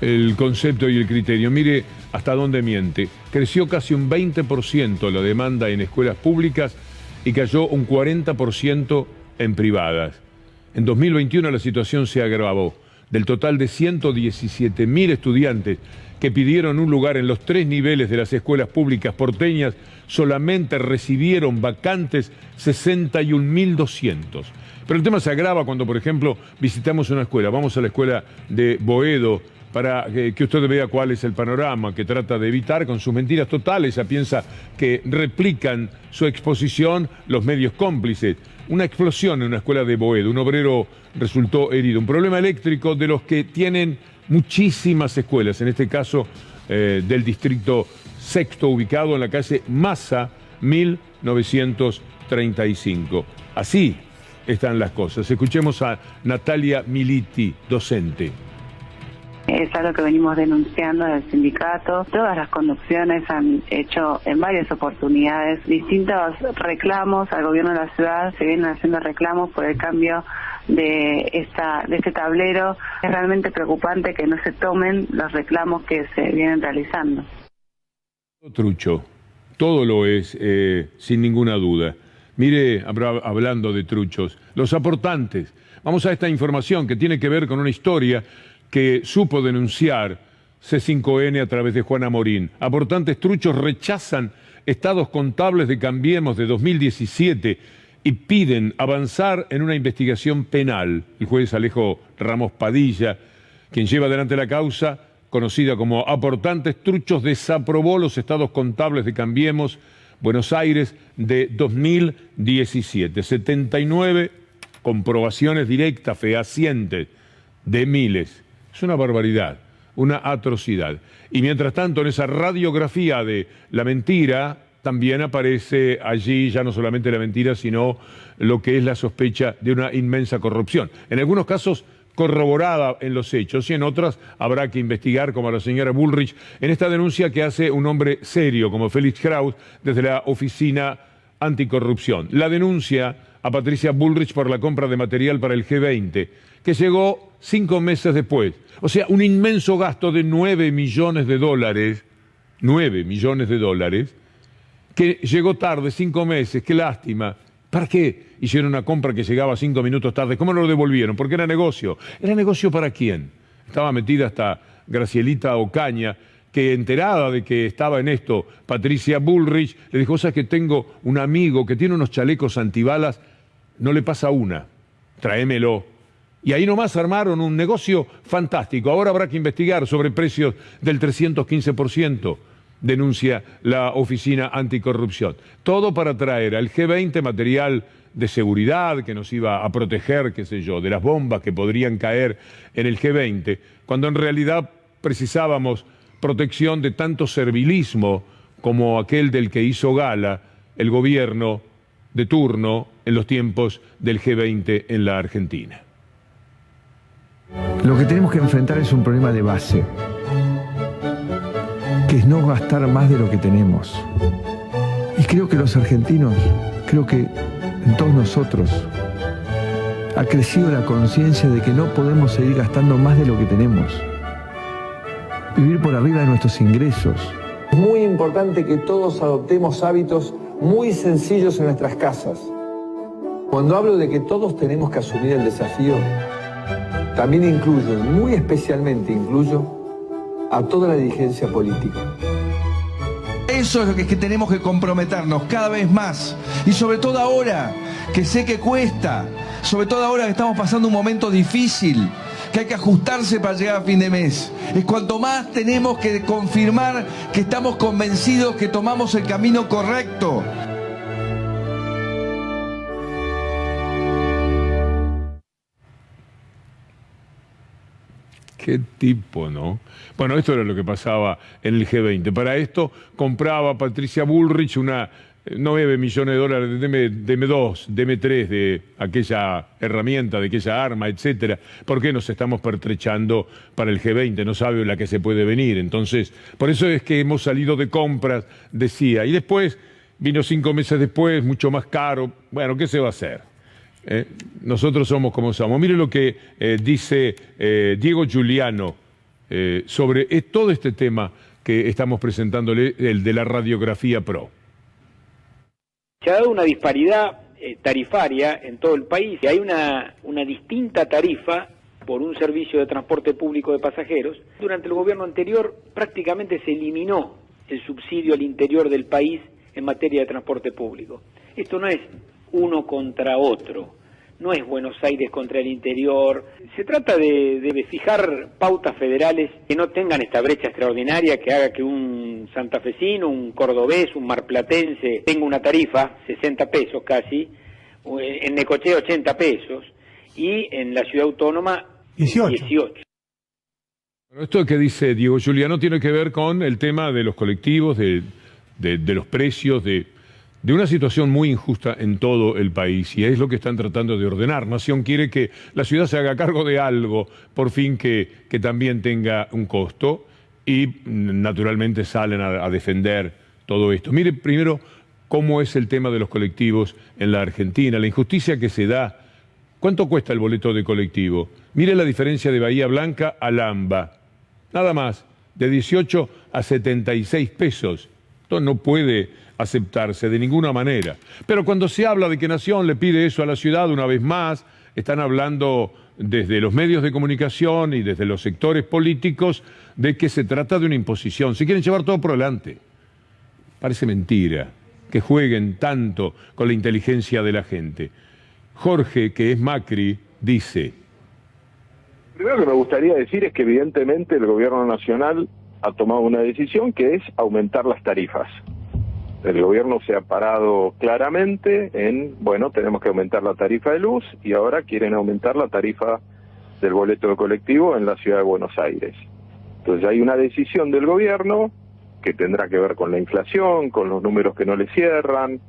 Speaker 1: El concepto y el criterio, mire hasta dónde miente. Creció casi un 20% la demanda en escuelas públicas y cayó un 40% en privadas. En 2021 la situación se agravó. Del total de 117.000 estudiantes que pidieron un lugar en los 3 niveles de las escuelas públicas porteñas, solamente recibieron vacantes 61.200. Pero el tema se agrava cuando, por ejemplo, visitamos una escuela. Vamos a la escuela de Boedo, para que usted vea cuál es el panorama que trata de evitar con sus mentiras totales. Ella piensa que replican su exposición los medios cómplices. Una explosión en una escuela de Boedo, un obrero resultó herido. Un problema eléctrico de los que tienen muchísimas escuelas, en este caso del distrito sexto, ubicado en la calle Massa, 1935. Así están las cosas. Escuchemos a Natalia Militi, docente.
Speaker 19: Es algo que venimos denunciando del sindicato. Todas las conducciones han hecho en varias oportunidades distintos reclamos al gobierno de la ciudad. Se vienen haciendo reclamos por el cambio de este tablero. Es realmente preocupante que no se tomen los reclamos que se vienen realizando.
Speaker 1: Trucho, todo lo es, sin ninguna duda. Mire, hablando de truchos, los aportantes. Vamos a esta información que tiene que ver con una historia que supo denunciar C5N a través de Juana Morín. Aportantes truchos rechazan estados contables de Cambiemos de 2017 y piden avanzar en una investigación penal. El juez Alejo Ramos Padilla, quien lleva adelante la causa, conocida como Aportantes truchos, desaprobó los estados contables de Cambiemos Buenos Aires de 2017. 79 comprobaciones directas, fehacientes, de miles. Es una barbaridad, una atrocidad. Y mientras tanto, en esa radiografía de la mentira, también aparece allí ya no solamente la mentira, sino lo que es la sospecha de una inmensa corrupción. En algunos casos corroborada en los hechos, y en otras habrá que investigar, como a la señora Bullrich, en esta denuncia que hace un hombre serio como Félix Kraus desde la Oficina Anticorrupción. La denuncia a Patricia Bullrich por la compra de material para el G20, que llegó 5 meses después. O sea, un inmenso gasto de 9 millones de dólares, 9 millones de dólares, que llegó tarde, 5 meses, qué lástima. ¿Para qué hicieron una compra que llegaba 5 minutos tarde? ¿Cómo lo devolvieron? Porque era negocio. ¿Era negocio para quién? Estaba metida hasta Gracielita Ocaña, que enterada de que estaba en esto Patricia Bullrich, le dijo: ¿sabes que tengo un amigo que tiene unos chalecos antibalas? No le pasa una, tráemelo. Y ahí nomás armaron un negocio fantástico. Ahora habrá que investigar sobre precios del 315%, denuncia la Oficina Anticorrupción. Todo para traer al G20 material de seguridad que nos iba a proteger, qué sé yo, de las bombas que podrían caer en el G20, cuando en realidad precisábamos protección de tanto servilismo como aquel del que hizo gala el gobierno de turno en los tiempos del G20 en la Argentina.
Speaker 20: Lo que tenemos que enfrentar es un problema de base, que es no gastar más de lo que tenemos. Y creo que los argentinos, creo que en todos nosotros, ha crecido la conciencia de que no podemos seguir gastando más de lo que tenemos. Vivir por arriba de nuestros ingresos.
Speaker 21: Es muy importante que todos adoptemos hábitos muy sencillos en nuestras casas. Cuando hablo de que todos tenemos que asumir el desafío, también incluyo, muy especialmente incluyo, a toda la dirigencia política.
Speaker 22: Eso es lo que tenemos que comprometernos cada vez más. Y sobre todo ahora, que sé que cuesta, sobre todo ahora que estamos pasando un momento difícil, que hay que ajustarse para llegar a fin de mes. Es cuanto más tenemos que confirmar que estamos convencidos que tomamos el camino correcto.
Speaker 1: Qué tipo, ¿no? Bueno, esto era lo que pasaba en el G20. Para esto compraba Patricia Bullrich 9 millones de dólares, deme 2, deme 3 de aquella herramienta, de aquella arma, etcétera. ¿Por qué nos estamos pertrechando para el G20? No sabe la que se puede venir. Entonces, por eso es que hemos salido de compras, decía. Y después, vino 5 meses después, mucho más caro. Bueno, ¿qué se va a hacer? Nosotros somos como somos. Mire lo que dice Diego Giuliano sobre todo este tema que estamos presentándole, el de la radiografía PRO.
Speaker 23: Se ha dado una disparidad tarifaria en todo el país. Hay una distinta tarifa por un servicio de transporte público de pasajeros. Durante el gobierno anterior prácticamente se eliminó el subsidio al interior del país en materia de transporte público. Esto no es uno contra otro. no es Buenos Aires contra el interior. Se trata de fijar pautas federales que no tengan esta brecha extraordinaria que haga que un santafesino, un cordobés, un marplatense tenga una tarifa, 60 pesos casi, en Necochea 80 pesos y en la ciudad autónoma 18.
Speaker 1: Bueno, esto que dice Diego Giuliano tiene que ver con el tema de los colectivos, de los precios, de una situación muy injusta en todo el país, y es lo que están tratando de ordenar. Nación quiere que la ciudad se haga cargo de algo, por fin que también tenga un costo, y naturalmente salen a defender todo esto. Mire primero cómo es el tema de los colectivos en la Argentina, la injusticia que se da. ¿Cuánto cuesta el boleto de colectivo? Mire la diferencia de Bahía Blanca a Lamba, nada más, de 18 a 76 pesos. Esto no puede aceptarse de ninguna manera. Pero cuando se habla de que Nación le pide eso a la ciudad, una vez más, están hablando desde los medios de comunicación y desde los sectores políticos de que se trata de una imposición. Se quieren llevar todo por delante. Parece mentira que jueguen tanto con la inteligencia de la gente. Jorge, que es Macri, dice:
Speaker 2: primero que me gustaría decir es que evidentemente el gobierno nacional ha tomado una decisión que es aumentar las tarifas. El gobierno se ha parado claramente en, bueno, tenemos que aumentar la tarifa de luz y ahora quieren aumentar la tarifa del boleto de colectivo en la ciudad de Buenos Aires. Entonces hay una decisión del gobierno que tendrá que ver con la inflación, con los números que no le cierran,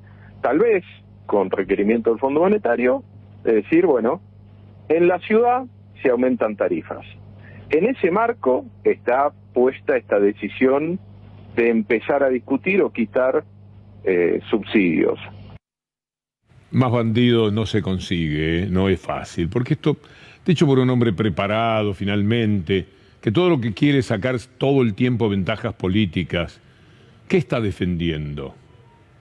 Speaker 2: tal vez con requerimiento del Fondo Monetario, de decir, bueno, en la ciudad se aumentan tarifas. En ese marco está puesta esta decisión de empezar a discutir o quitar subsidios.
Speaker 1: Más bandido no se consigue, no es fácil, porque esto, dicho por un hombre preparado finalmente, que todo lo que quiere es sacar todo el tiempo ventajas políticas, ¿qué está defendiendo?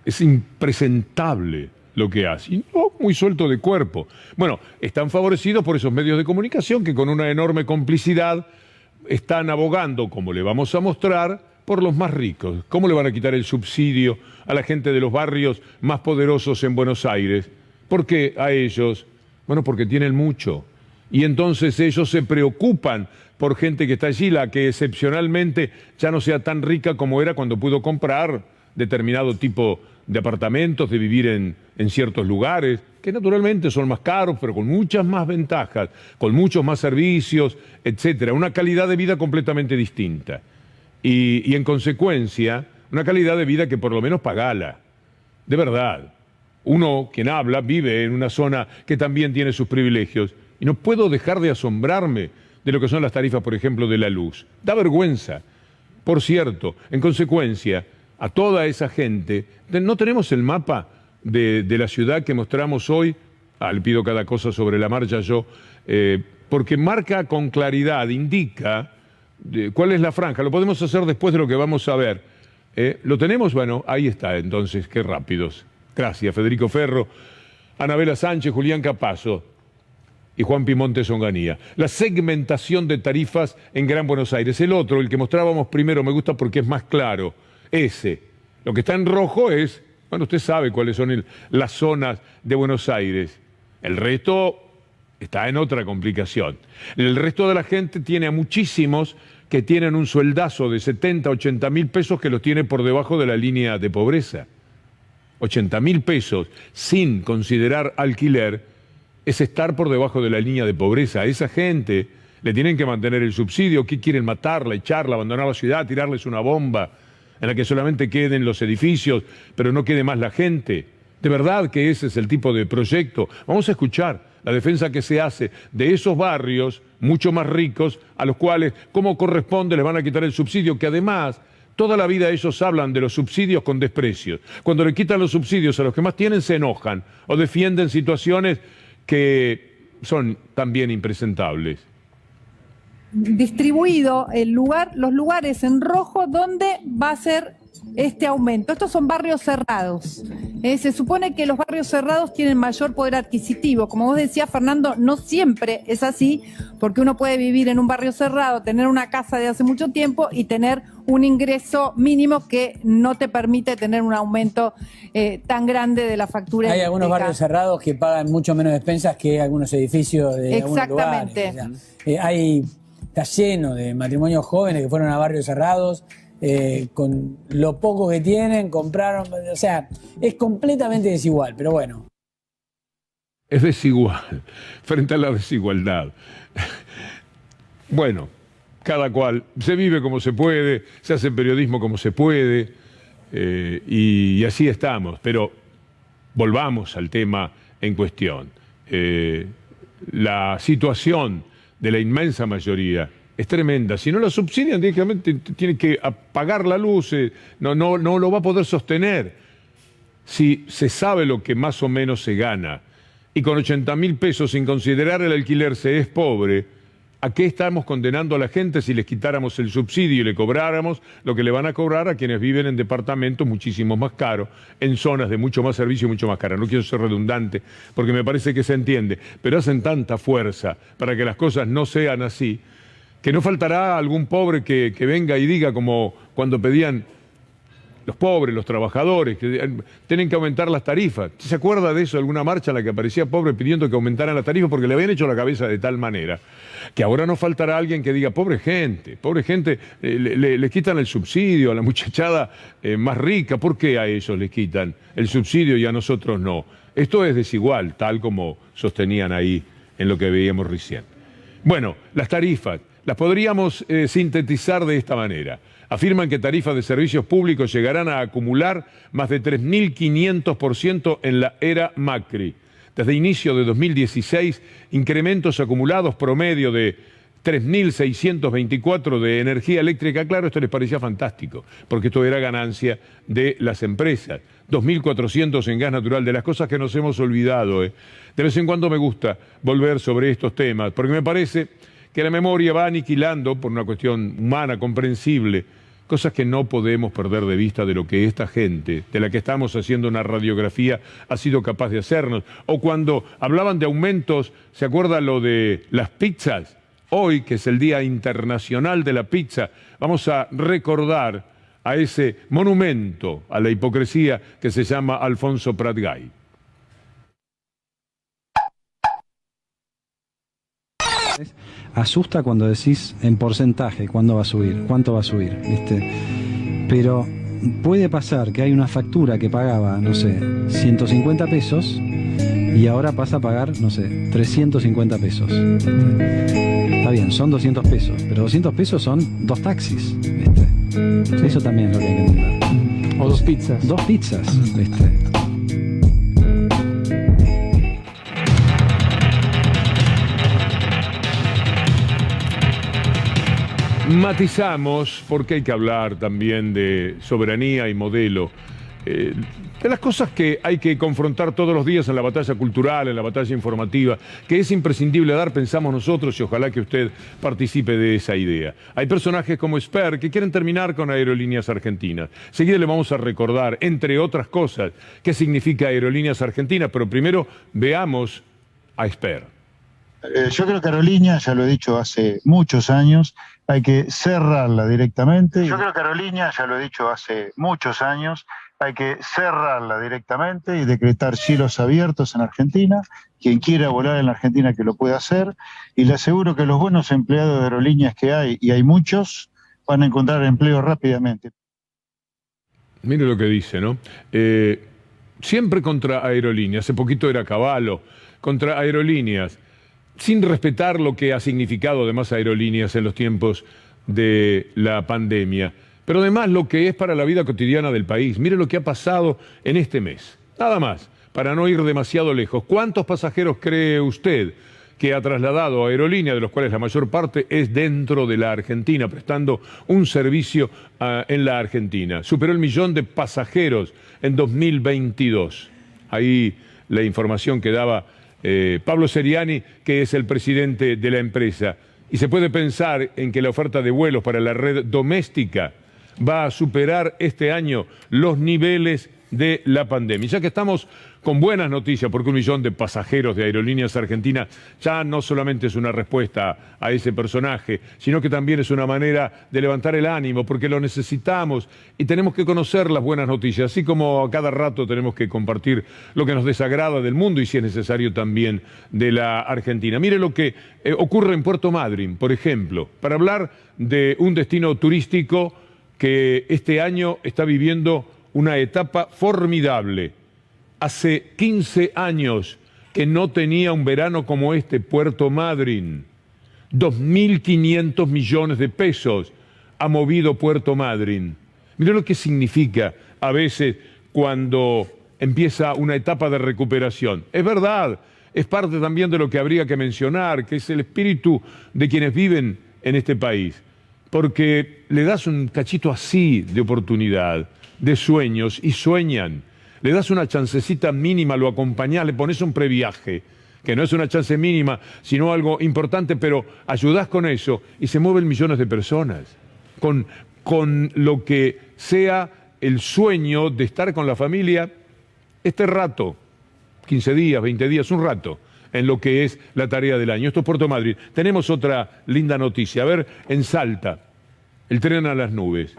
Speaker 1: Es impresentable lo que hace, y no muy suelto de cuerpo. Bueno, están favorecidos por esos medios de comunicación que con una enorme complicidad están abogando, como le vamos a mostrar, por los más ricos. ¿Cómo le van a quitar el subsidio a la gente de los barrios más poderosos en Buenos Aires? ¿Por qué a ellos? Bueno, porque tienen mucho. Y entonces ellos se preocupan por gente que está allí, la que excepcionalmente ya no sea tan rica como era cuando pudo comprar determinado tipo de apartamentos, de vivir en ciertos lugares, que naturalmente son más caros, pero con muchas más ventajas, con muchos más servicios, etcétera. Una calidad de vida completamente distinta. Y en consecuencia, una calidad de vida que por lo menos pagala. De verdad. Uno, quien habla, vive en una zona que también tiene sus privilegios. Y no puedo dejar de asombrarme de lo que son las tarifas, por ejemplo, de la luz. Da vergüenza. Por cierto, en consecuencia, a toda esa gente, no tenemos el mapa de la ciudad que mostramos hoy. Le pido cada cosa sobre la marcha yo, porque marca con claridad, indica cuál es la franja. Lo podemos hacer después de lo que vamos a ver. ¿Lo tenemos? Bueno, ahí está entonces, qué rápidos. Gracias, Federico Ferro, Anabela Sánchez, Julián Capazo y Juan Pimontes Onganía. La segmentación de tarifas en Gran Buenos Aires. El otro, el que mostrábamos primero, me gusta porque es más claro. Ese. Lo que está en rojo es, bueno, usted sabe cuáles son las zonas de Buenos Aires. El resto está en otra complicación. El resto de la gente tiene a muchísimos que tienen un sueldazo de 70, 80 mil pesos que los tiene por debajo de la línea de pobreza. 80 mil pesos sin considerar alquiler es estar por debajo de la línea de pobreza. A esa gente le tienen que mantener el subsidio. ¿Qué quieren? Matarla, echarla, abandonar la ciudad, tirarles una bomba en la que solamente queden los edificios, pero no quede más la gente. ¿De verdad que ese es el tipo de proyecto? Vamos a escuchar la defensa que se hace de esos barrios mucho más ricos, a los cuales, como corresponde, les van a quitar el subsidio, que además toda la vida ellos hablan de los subsidios con desprecio. Cuando le quitan los subsidios a los que más tienen, se enojan o defienden situaciones que son también impresentables.
Speaker 3: distribuido los lugares en rojo donde va a ser este aumento. Estos son barrios cerrados. Se supone que los barrios cerrados tienen mayor poder adquisitivo. Como vos decías, Fernando, no siempre es así, porque uno puede vivir en un barrio cerrado, tener una casa de hace mucho tiempo y tener un ingreso mínimo que no te permite tener un aumento tan grande de la factura.
Speaker 4: Hay algunos barrios cerrados que pagan mucho menos despensas que algunos edificios de algunos lugares. Exactamente. Está lleno de matrimonios jóvenes que fueron a barrios cerrados, con lo poco que tienen, compraron, o sea, es completamente desigual, pero bueno.
Speaker 1: Es desigual, frente a la desigualdad. Bueno, cada cual, se vive como se puede, se hace periodismo como se puede, y así estamos, pero volvamos al tema en cuestión. La situación de la inmensa mayoría es tremenda. Si no la subsidian, directamente tiene que apagar la luz, no lo va a poder sostener. Si se sabe lo que más o menos se gana y con 80.000 pesos, sin considerar el alquiler, se es pobre, ¿a qué estamos condenando a la gente si les quitáramos el subsidio y le cobráramos lo que le van a cobrar a quienes viven en departamentos muchísimo más caros, en zonas de mucho más servicio y mucho más caras? No quiero ser redundante, porque me parece que se entiende, pero hacen tanta fuerza para que las cosas no sean así, que no faltará algún pobre que venga y diga, como cuando pedían los pobres, los trabajadores, que tienen que aumentar las tarifas. ¿Se acuerda de eso, alguna marcha en la que aparecía pobre pidiendo que aumentaran las tarifas porque le habían hecho la cabeza de tal manera que ahora no faltará alguien que diga, pobre gente, le quitan el subsidio a la muchachada más rica? ¿Por qué a ellos les quitan el subsidio y a nosotros no? Esto es desigual, tal como sostenían ahí en lo que veíamos recién. Bueno, las tarifas las podríamos sintetizar de esta manera. Afirman que tarifas de servicios públicos llegarán a acumular más de 3.500% en la era Macri. Desde inicio de 2016, incrementos acumulados promedio de 3.624 de energía eléctrica. Claro, esto les parecía fantástico, porque esto era ganancia de las empresas. 2.400 en gas natural, de las cosas que nos hemos olvidado. De vez en cuando me gusta volver sobre estos temas, porque me parece que la memoria va aniquilando, por una cuestión humana, comprensible, cosas que no podemos perder de vista de lo que esta gente, de la que estamos haciendo una radiografía, ha sido capaz de hacernos. O cuando hablaban de aumentos, ¿se acuerda lo de las pizzas? Hoy, que es el Día Internacional de la Pizza, vamos a recordar a ese monumento a la hipocresía que se llama Alfonso Prat-Gay.
Speaker 7: Asusta cuando decís en porcentaje cuándo va a subir, cuánto va a subir, ¿viste? Pero puede pasar que hay una factura que pagaba, no sé, 150 pesos y ahora pasa a pagar, no sé, 350 pesos. Está bien, son 200 pesos, pero 200 pesos son 2 taxis, ¿viste? Eso también es lo que hay que entender.
Speaker 8: O 2 pizzas.
Speaker 7: 2 pizzas, ¿viste?
Speaker 1: Matizamos, porque hay que hablar también de soberanía y modelo, de las cosas que hay que confrontar todos los días en la batalla cultural, en la batalla informativa, que es imprescindible dar, pensamos nosotros, y ojalá que usted participe de esa idea. Hay personajes como Esper que quieren terminar con Aerolíneas Argentinas. Seguida le vamos a recordar, entre otras cosas, qué significa Aerolíneas Argentinas, pero primero veamos a Esper.
Speaker 24: Yo creo que Aerolíneas, ya lo he dicho hace muchos años, hay que cerrarla directamente. Yo creo que Aerolíneas, ya lo he dicho hace muchos años, hay que cerrarla directamente y decretar cielos abiertos en Argentina. Quien quiera volar en la Argentina que lo pueda hacer. Y le aseguro que los buenos empleados de Aerolíneas que hay, y hay muchos, van a encontrar empleo rápidamente.
Speaker 1: Mire lo que dice, ¿no? Siempre contra Aerolíneas, hace poquito era Cavallo, contra Aerolíneas, sin respetar lo que ha significado además Aerolíneas en los tiempos de la pandemia, pero además lo que es para la vida cotidiana del país. Mire lo que ha pasado en este mes, nada más, para no ir demasiado lejos. ¿Cuántos pasajeros cree usted que ha trasladado a Aerolíneas, de los cuales la mayor parte es dentro de la Argentina, prestando un servicio en la Argentina? Superó el 1 millón de pasajeros en 2022. Ahí la información que daba Pablo Seriani, que es el presidente de la empresa. y se puede pensar en que la oferta de vuelos para la red doméstica va a superar este año los niveles de la pandemia. Ya que estamos con buenas noticias, porque 1 millón de pasajeros de Aerolíneas Argentinas ya no solamente es una respuesta a ese personaje, sino que también es una manera de levantar el ánimo, porque lo necesitamos y tenemos que conocer las buenas noticias, así como a cada rato tenemos que compartir lo que nos desagrada del mundo y, si es necesario, también de la Argentina. Mire lo que ocurre en Puerto Madryn, por ejemplo, para hablar de un destino turístico que este año está viviendo una etapa formidable. Hace 15 años que no tenía un verano como este, Puerto Madryn. 2.500 millones de pesos ha movido Puerto Madryn. Mirá lo que significa a veces cuando empieza una etapa de recuperación. Es verdad, es parte también de lo que habría que mencionar, que es el espíritu de quienes viven en este país. Porque le das un cachito así de oportunidad, de sueños, y sueñan. Le das una chancecita mínima, lo acompañás, le pones un previaje, que no es una chance mínima, sino algo importante, pero ayudás con eso y se mueven millones de personas. Con lo que sea el sueño de estar con la familia este rato, 15 días, 20 días, un rato, en lo que es la tarea del año. Esto es Puerto Madryn. Tenemos otra linda noticia. A ver, en Salta, el tren a las nubes.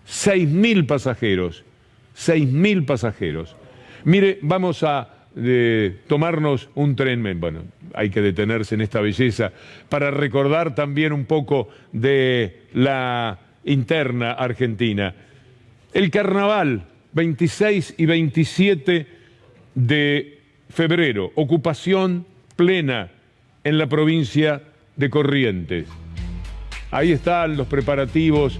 Speaker 1: 6.000 pasajeros. 6.000 pasajeros. Mire, vamos a tomarnos un tren, bueno, hay que detenerse en esta belleza para recordar también un poco de la interna argentina. El carnaval, 26 y 27 de febrero, ocupación plena en la provincia de Corrientes. Ahí están los preparativos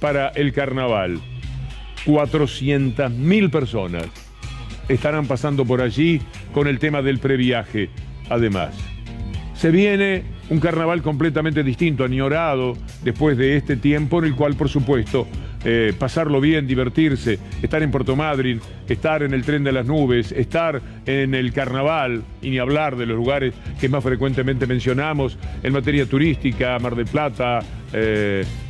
Speaker 1: para el carnaval. 400.000 personas estarán pasando por allí con el tema del previaje. Además, se viene un carnaval completamente distinto, añorado después de este tiempo en el cual, por supuesto, pasarlo bien, divertirse, estar en Puerto Madryn, estar en el tren de las nubes, estar en el carnaval, y ni hablar de los lugares que más frecuentemente mencionamos en materia turística, Mar del Plata,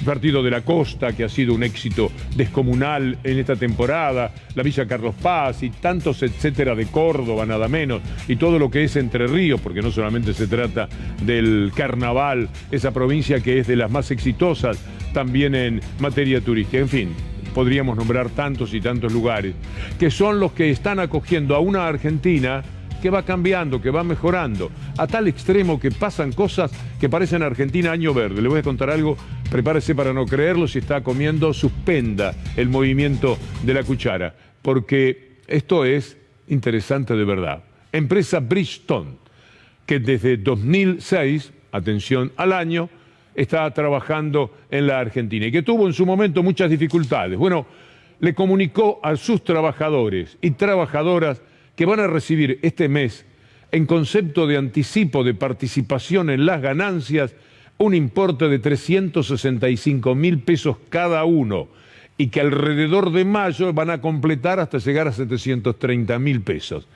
Speaker 1: Partido de la Costa, que ha sido un éxito descomunal en esta temporada, la Villa Carlos Paz y tantos etcétera de Córdoba, nada menos, y todo lo que es Entre Ríos, porque no solamente se trata del carnaval, esa provincia que es de las más exitosas también en materia turística. En fin, podríamos nombrar tantos y tantos lugares, que son los que están acogiendo a una Argentina que va cambiando, que va mejorando, a tal extremo que pasan cosas que parecen Argentina año verde. Le voy a contar algo, prepárese para no creerlo, si está comiendo, suspenda el movimiento de la cuchara, porque esto es interesante de verdad. Empresa Bridgestone, que desde 2006, atención al año, está trabajando en la Argentina y que tuvo en su momento muchas dificultades. Bueno, le comunicó a sus trabajadores y trabajadoras que van a recibir este mes, en concepto de anticipo de participación en las ganancias, un importe de 365.000 pesos cada uno, y que alrededor de mayo van a completar hasta llegar a 730.000 pesos.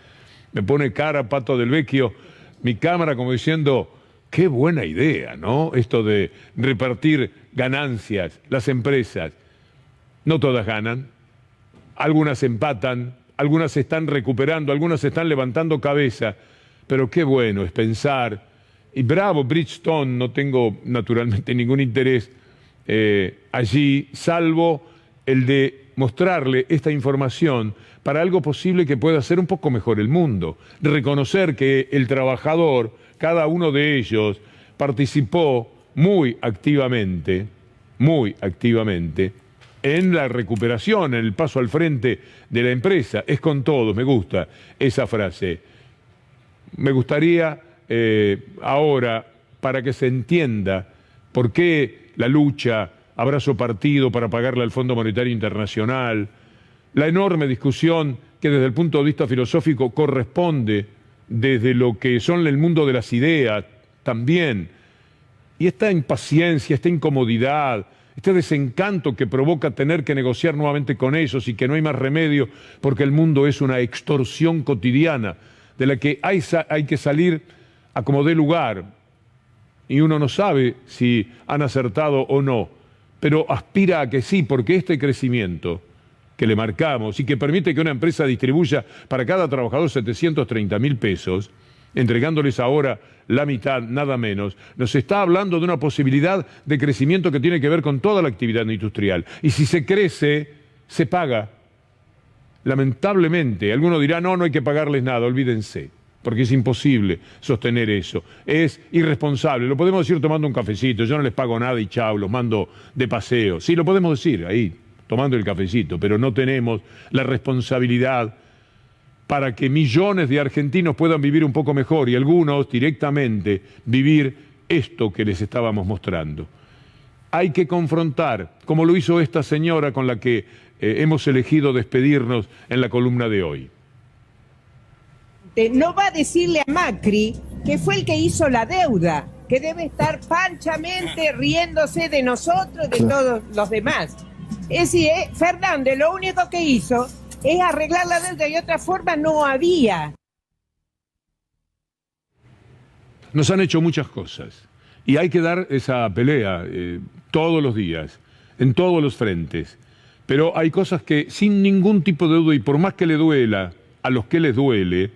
Speaker 1: Me pone cara Pato del Vecchio mi cámara como diciendo: qué buena idea, ¿no? Esto de repartir ganancias. Las empresas, no todas ganan, algunas empatan, algunas se están recuperando, algunas se están levantando cabeza, pero qué bueno es pensar, y bravo Bridgestone, no tengo naturalmente ningún interés allí, salvo el de mostrarle esta información para algo posible que pueda hacer un poco mejor el mundo. Reconocer que el trabajador, cada uno de ellos, participó muy activamente en la recuperación, en el paso al frente de la empresa. Es con todos, me gusta esa frase. Me gustaría ahora, para que se entienda por qué la lucha, abrazo partido para pagarle al Fondo Monetario Internacional, la enorme discusión que desde el punto de vista filosófico corresponde desde lo que son el mundo de las ideas también, y esta impaciencia, esta incomodidad, este desencanto que provoca tener que negociar nuevamente con ellos y que no hay más remedio porque el mundo es una extorsión cotidiana de la que hay que salir a como dé lugar. y uno no sabe si han acertado o no, pero aspira a que sí, porque este crecimiento que le marcamos y que permite que una empresa distribuya para cada trabajador 730.000 pesos, entregándoles ahora la mitad, nada menos, nos está hablando de una posibilidad de crecimiento que tiene que ver con toda la actividad industrial. Y si se crece, se paga. Lamentablemente, alguno dirá, no hay que pagarles nada, olvídense, porque es imposible sostener eso. Es irresponsable, lo podemos decir tomando un cafecito, yo no les pago nada y chao, los mando de paseo. Sí, lo podemos decir ahí, tomando el cafecito, pero no tenemos la responsabilidad para que millones de argentinos puedan vivir un poco mejor y algunos directamente vivir esto que les estábamos mostrando. Hay que confrontar, como lo hizo esta señora con la que hemos elegido despedirnos en la columna de hoy.
Speaker 5: No va a decirle a Macri que fue el que hizo la deuda, que debe estar panchamente riéndose de nosotros, de todos los demás. Es decir, Fernández lo único que hizo es arreglar la deuda y otra forma no había.
Speaker 1: Nos han hecho muchas cosas y hay que dar esa pelea todos los días, en todos los frentes. Pero hay cosas que sin ningún tipo de duda y por más que le duela a los que les duele,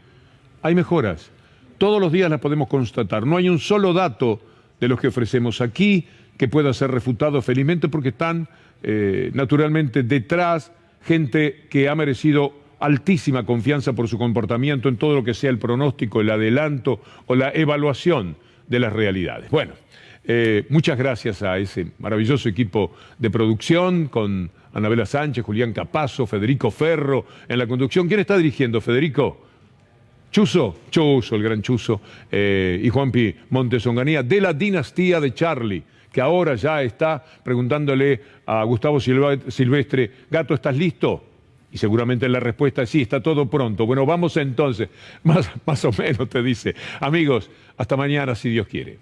Speaker 1: hay mejoras. Todos los días las podemos constatar. No hay un solo dato de los que ofrecemos aquí que pueda ser refutado felizmente porque están naturalmente detrás gente que ha merecido altísima confianza por su comportamiento en todo lo que sea el pronóstico, el adelanto o la evaluación de las realidades. Bueno, muchas gracias a ese maravilloso equipo de producción con Anabela Sánchez, Julián Capazo, Federico Ferro en la conducción. ¿Quién está dirigiendo, Federico? Chuso, el gran Chuso, y Juanpi Montesonganía, de la dinastía de Charlie, que ahora ya está preguntándole a Gustavo Silvestre, Gato, ¿estás listo? Y seguramente la respuesta es sí, está todo pronto. Bueno, vamos entonces, más o menos te dice. Amigos, hasta mañana si Dios quiere.